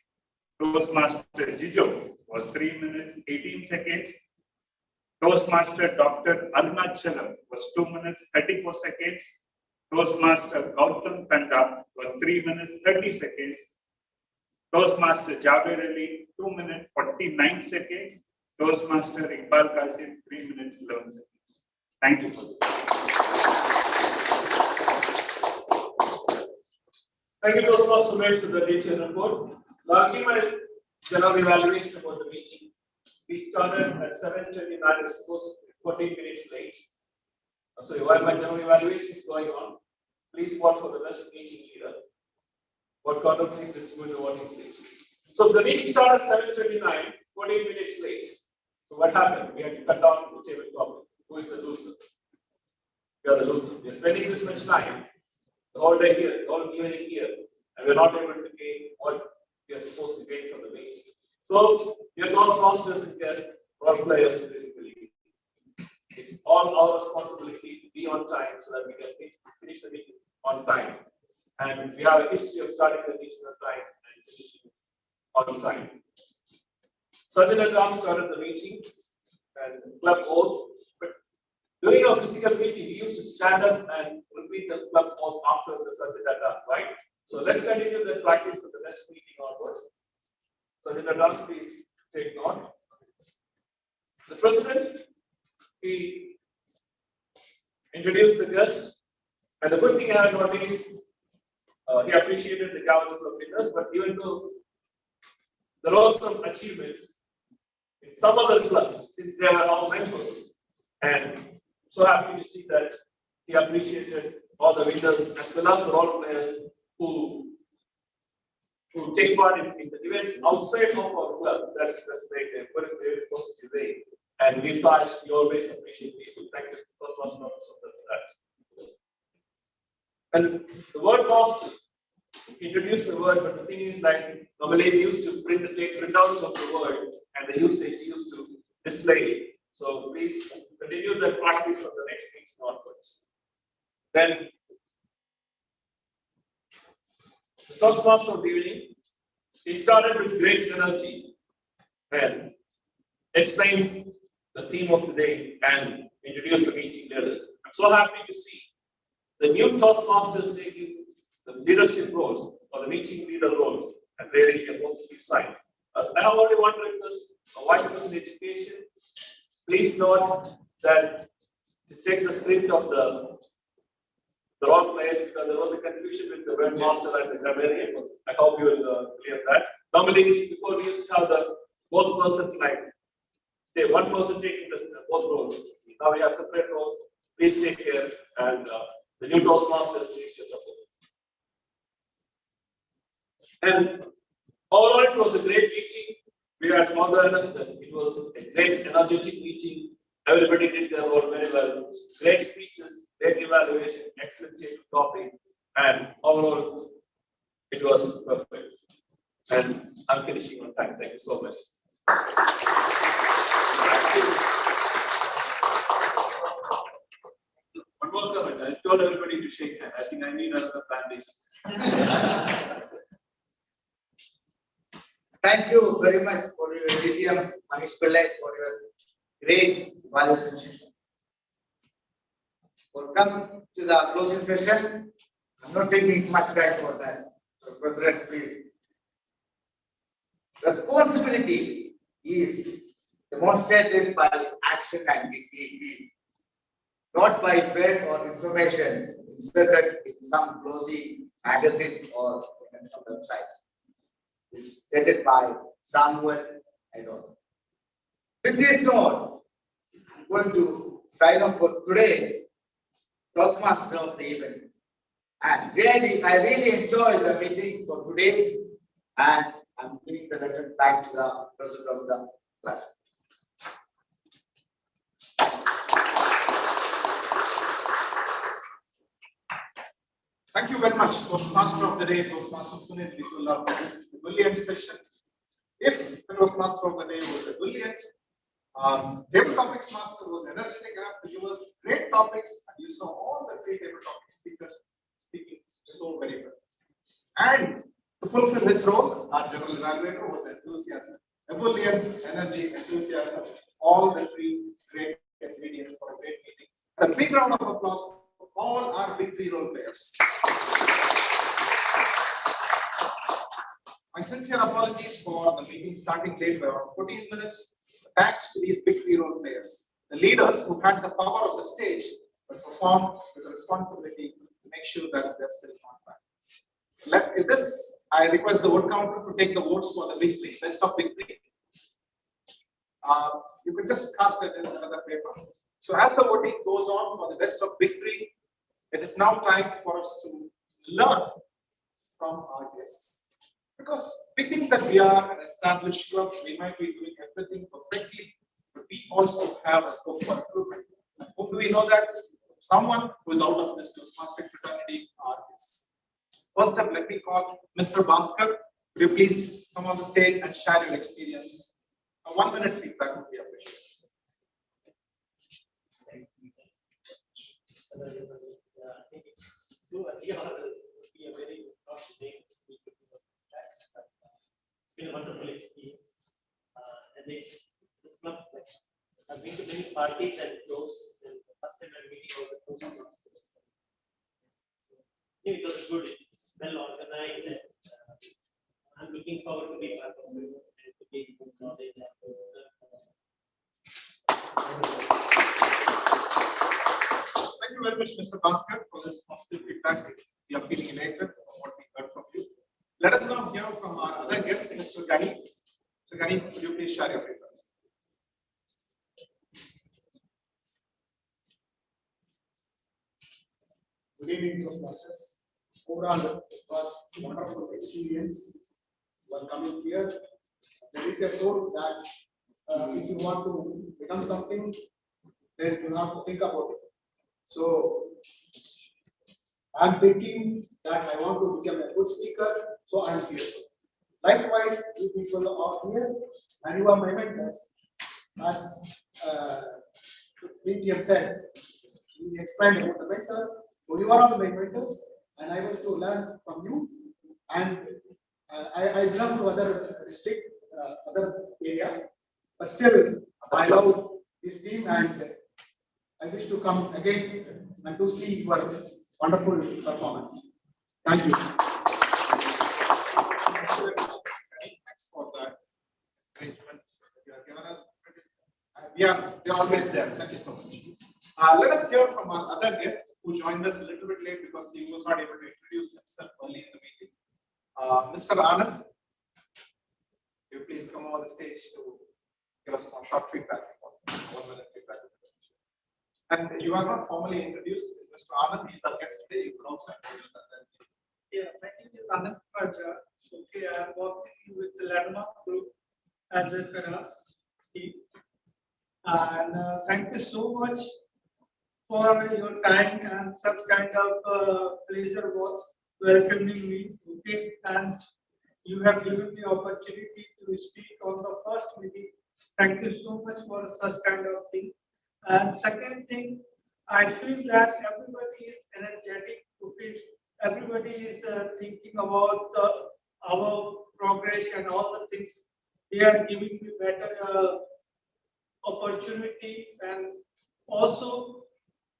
Toastmaster Jijo was 3 minutes 18 seconds. Toastmaster Dr. Arunachalam was 2 minutes 34 seconds. Toastmaster Gautam Kanda was 3 minutes 30 seconds. Toastmaster Jabir Ali 2 minutes 49 seconds. Toastmaster Iqbal Qasim 3 minutes 11 seconds. Thank you for this. Thank you, Toastmaster Sumesh, for the detailed report. Now, I'll give my general evaluation about the meeting. We started at 7:29, it's supposed to be 14 minutes late. So while my general evaluation is going on, please vote for the best meeting leader. Vote counter, please distribute the voting slips. So the meeting started at 7:29, 14 minutes late. So what happened? We had to cut down the table topic. Who is the loser? We are the loser. We are spending this much time, the whole day here, the whole evening here, and we're not able to gain what we are supposed to gain from the meeting. So, your Toastmasters and guests, role players, basically. It's all our responsibility to be on time so that we can finish the meeting on time. And we have a history of starting the meeting on time and finishing on time. Sajjan Ram started the meeting and club oath. But during our physical meeting, we used to stand up and repeat the club oath after the Sajjan Ram, right? So let's continue the practice for the next meeting onwards. So, in the dance, please take note. The president, he introduced the guests, and the good thing I have noticed, he appreciated the gallons of winners, but even though there were some achievements in some other clubs, since they were all members, and so happy to see that he appreciated all the winners as well as the role players who take part in the events outside of our club. That's like a very positive way. And we Taj, we always appreciate people. Thank you for that. And the word master introduced the word, but the thing is, like normally we used to take printouts of the word and the usage used to display it. So please continue the practice from the next meeting onwards. Then the Toastmaster of the evening, he started with great energy and explained the theme of the day and introduced the meeting leaders. I'm so happy to see the new Toastmasters taking the leadership roles or the meeting leader roles and really a positive sign. I have only one request, Vice President Education. Please note that to check the script of the role players because there was a confusion with the word master and the grammarian. I hope you will clear that. Normally, before we used to have the both persons like, say, one person taking the both roles. Now we have separate roles. Please take care and the new Toastmasters needs your support. And overall, it was a great meeting. We had more than it was a great energetic meeting. Everybody did their role very well. Great speeches, great evaluation, excellent topic, and overall, it was perfect. And I'm finishing on time. Thank you so much. One more comment. I told everybody to shake hands. I think I need another band. Thank you very much for your DTM, Manish Pillai, for your great evaluation session. We'll come to the closing session. I'm not taking much time for that. So, President, please. Responsibility is demonstrated by action and deed, not by word or information inserted in some glossy magazine or some website. It's stated by Samuel Edon. With this note, going to sign up for today Toastmaster of the event. And really, I really enjoyed the meeting for today. And I'm giving the letter back to the president of the class. Thank you very much, Toastmaster of the Day, Toastmaster Sunil Vikula, for this brilliant session. If the Toastmaster of the Day was a brilliant, Table Topics Master was energetic enough to give us great topics, and you saw all the three table topic speakers speaking so very well. And to fulfill his role, our general evaluator was enthusiasm, ebullience, energy, enthusiasm, all the three great ingredients for a great meeting. A big round of applause for all our big three role players. My sincere apologies for the meeting starting late by around 14 minutes. Thanks to these big three role players, the leaders who had the power of the stage, but performed with the responsibility to make sure that they're still on track. In this, I request the vote counter to take the votes for the big three, best of big three. You can just cast it in another paper. So as the voting goes on for the best of big three, it is now time for us to learn from our guests. Because we think that we are an established club, we might be doing everything perfectly, but we also have a scope for improvement. And who do we know that? Someone who is out of this Toastmaster fraternity are guests. First up, let me call Mr. Bhaskar. Would you please come on the stage and share your experience? A 1 minute feedback would be appreciated. I think it's too early to be a very tough day to speak with you. It's been a wonderful experience. And it's this club, I've been to many parties and those, and the first time I'm meeting all the Toastmasters. It was good, it's well organized, and I'm looking forward to being part of it and to gain more knowledge and to learn from it. Thank you very much, Mr. Bhaskar, for this positive feedback. We are feeling elated from what we heard from you. Let us now hear from our other guest, Mr. Gani. Mr. Gani, could you please share your feedback? Good evening, Toastmasters. Overall, it was a wonderful experience. While coming here, there is a thought that if you want to become something, then you have to think about it. So, I'm thinking that I want to become a good speaker, so I'm here. Likewise, you people are here, and you are my mentors. As BTM said, we explained about the mentors. So you are all my mentors, and I was to learn from you. And I belong to other district, other area, but still I love this team, and I wish to come again and to see your wonderful performance. Thank you. Thanks for that arrangement you have given us. They're always there. Thank you so much. Let us hear from our other guest who joined us a little bit late because he was not able to introduce himself early in the meeting. Mr. Anand, you please come over the stage to give us more short feedback, 1 minute feedback. And you are not formally introduced. It's Mr. Anand. He's our guest today. You can also introduce yourself. Yeah, my name is Anand Paja. Okay, I'm working with the Landmark Group as a finance team. And thank you so much for your time and such kind of pleasure was welcoming me. Okay, and you have given me opportunity to speak on the first meeting. Thank you so much for such kind of thing. And second thing, I feel that everybody is energetic. Okay, everybody is thinking about our progress and all the things. They are giving me better opportunity, and also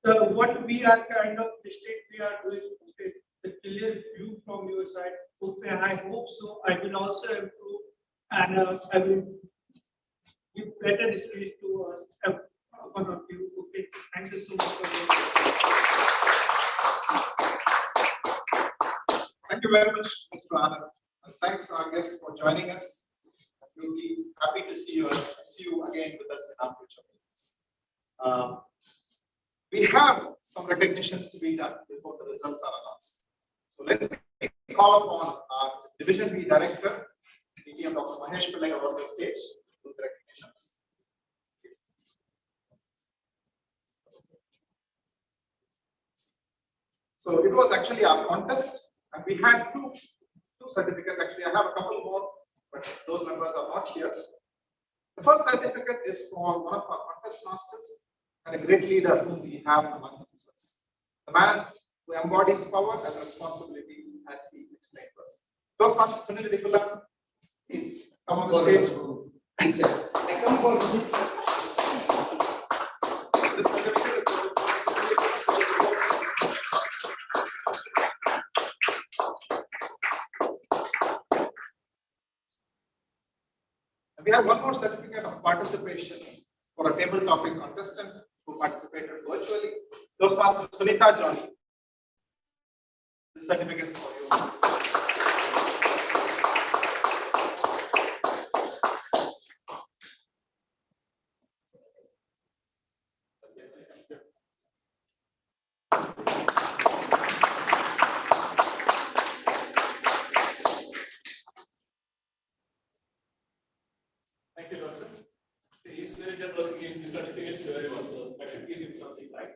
what we are kind of mistake we are doing. Okay, the clear view from your side. Okay, I hope so. I will also improve, and I will give better space to us. One of you. Okay, thank you so much for Thank you very much, Mr. Anand. And thanks our guests for joining us. We'll be happy to see you again with us in our future meetings. We have some recognitions to be done before the results are announced. So let me call upon our Division B Director, DTM Dr. Mahesh Pillai, on the stage to do the recognitions. So it was actually our contest, and we had two certificates. Actually, I have a couple more, but those members are not here. The first certificate is for one of our contest masters and a great leader whom we have among us. The man who embodies power and responsibility, as he explained to us. Toastmaster Sunil Dikula is come on the stage. I come for we have one more certificate of participation for a table topic contestant who participated virtually. Toastmaster Sunita Johnny. This certificate is for you. Thank you, Doctor. He is very generous in giving the certificates to everyone, so I should give him something, right?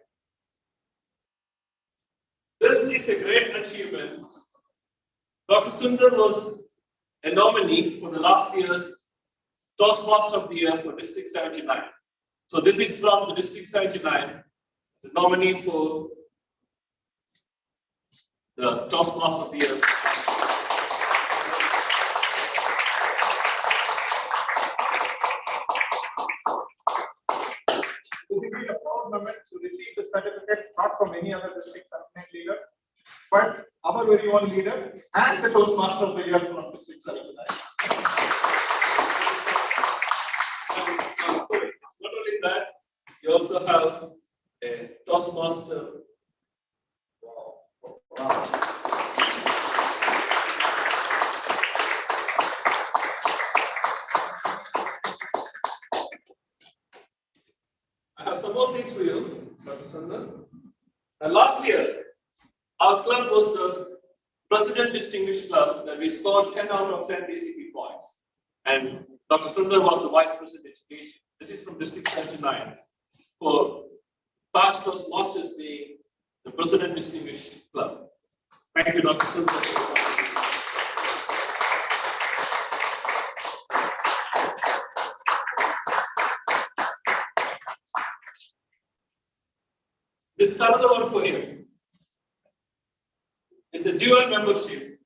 This is a great achievement. Dr. Sundar was a nominee for the last year's Toastmaster of the Year for District 79. So this is from the District 79. It's a nominee for the Toastmaster of the Year. This will be a proud moment to receive the certificate, not from any other district leader, but our very own leader and the Toastmaster of the Year from District 79. Not only that, you also have a Toastmaster. Wow. I have some more things for you, Dr. Sundar. Last year, our club was the President Distinguished Club that we scored 10 out of 10 DCP points. And Dr. Sundar was the Vice President Education. This is from District 79 for Taj Toastmasters being the President Distinguished Club. Thank you, Dr. Sundar. This is another one for him. It's a dual membership.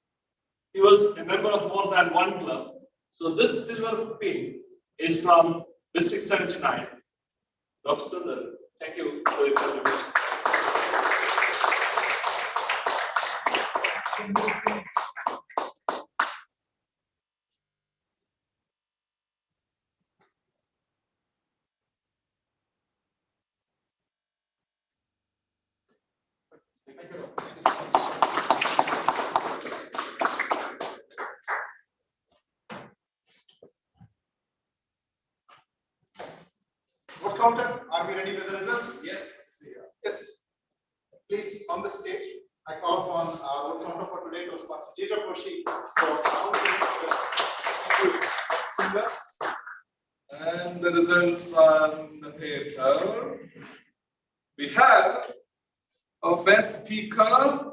He was a member of more than one club. So this silver pin is from District 79. Dr. Sundar, thank you for your contribution. Vote counter, are we ready with the results? Yes. Yes. Please, on the stage, I call upon vote counter for today, Toastmaster Jija Koshi And the results on the paper. We have our best speaker,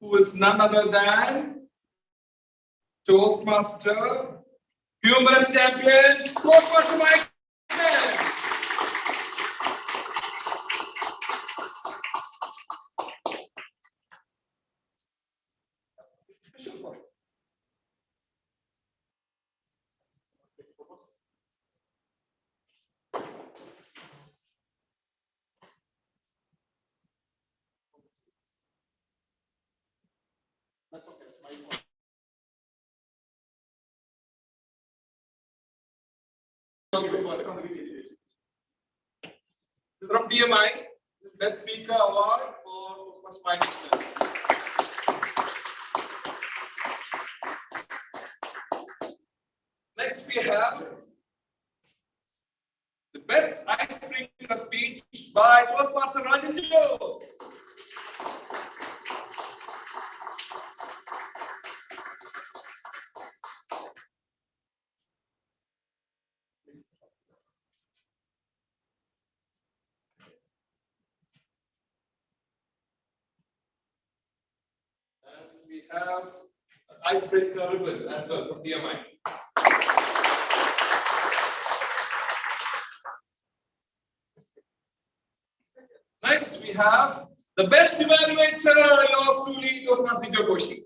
who is none other than Toastmaster, humorous champion, Toastmaster Mike. That's okay, that's my fault. This is from PMI, this is Best Speaker Award for Toastmasters Finance. Next we have the Best Ice Cream a speech by Toastmaster Rajan Jose. And we have an icebreaker ribbon as well from DMI. Next, we have the best evaluator, yours truly, Toastmaster Jokoshi.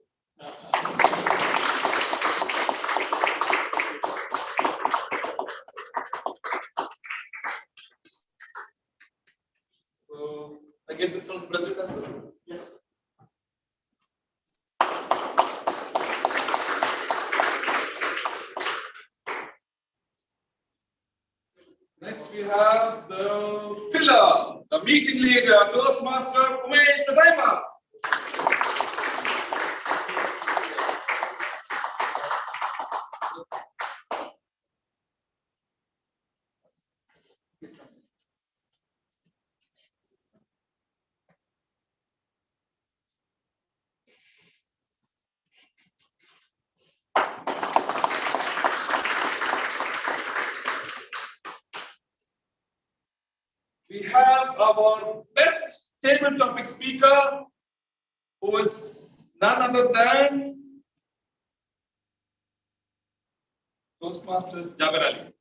So, I get this from the president as well? Yes. Next, we have the pillar, the meeting leader, Toastmaster Umesh Nadaima. We have our best table topic speaker, who is none other than Toastmaster Jaber Ali.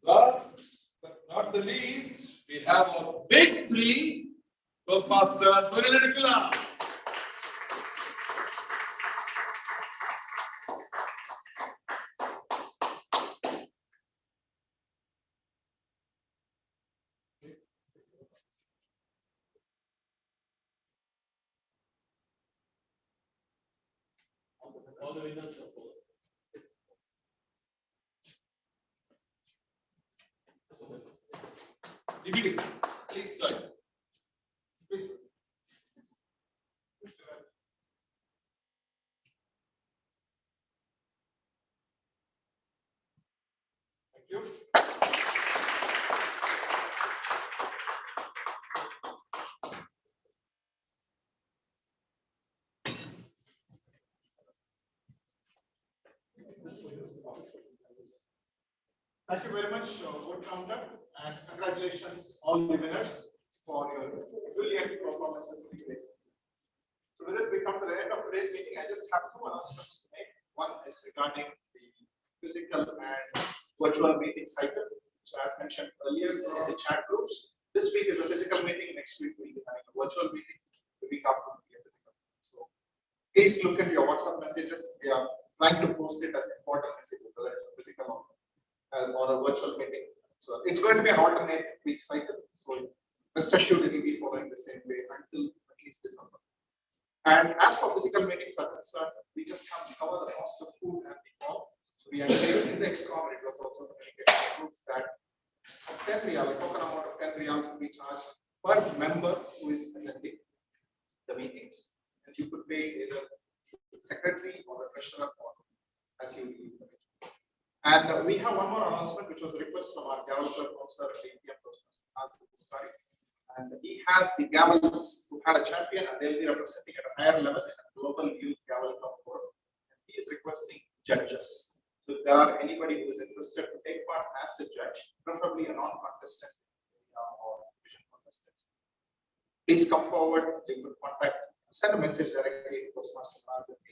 Last but not the least, we have our big three, Toastmaster Sunil Nikula. All the winners of both. Please join. Please. Thank you. Thank you very much, vote counter, and congratulations all the winners for your brilliant performances today. So with this, we come to the end of today's meeting. I just have two announcements to make. One is regarding the physical and virtual meeting cycle. So as mentioned earlier in the chat groups, this week is a physical meeting. Next week we'll be having a virtual meeting. The week after will be a physical meeting. So please look at your WhatsApp messages. We are trying to post it as important messages, whether it's a physical or a virtual meeting. So it's going to be an alternate week cycle. So rest assured it will be following the same way until at least December. And as for physical meetings are concerned, we just have to cover the cost of food and the call. So we are in the EXCOM, it was also communicated to groups that 10 real, a token amount of 10 reals will be charged per member who is attending the meetings. And you could pay either the secretary or the treasurer or as you leave the meeting. And we have one more announcement, which was a request from our gavel counselor at the APM Toastmasters. And he has the gavels who had a champion, and they'll be representing at a higher level in a global youth gavel club forum. And he is requesting judges. So if there are anybody who is interested to take part as a judge, preferably a non-contestant or division contestant, please come forward. You could send a message directly to Toastmasters at APM.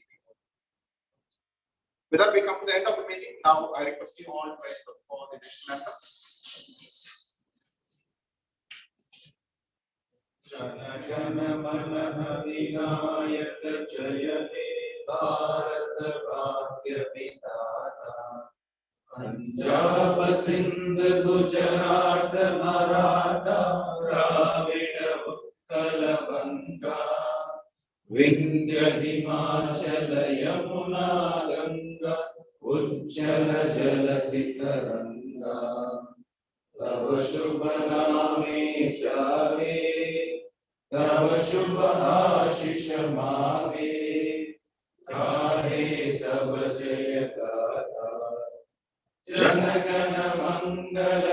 With that, we come to the end of the meeting. Now, I request you all to rise up for the national anthem. Jana Jana Mana Vinayaka Jayate Bharat Bhagya Vidata Punjab Sindh Gujarat Maratha Dravida Utkal Banga Vindhya Himachal Yamuna Ganga उज्जल जल सिसरंगा तव शुभ नामे जावे तव शुभ आशीष मागे गाहे तव जय गाथा जन गण मंगल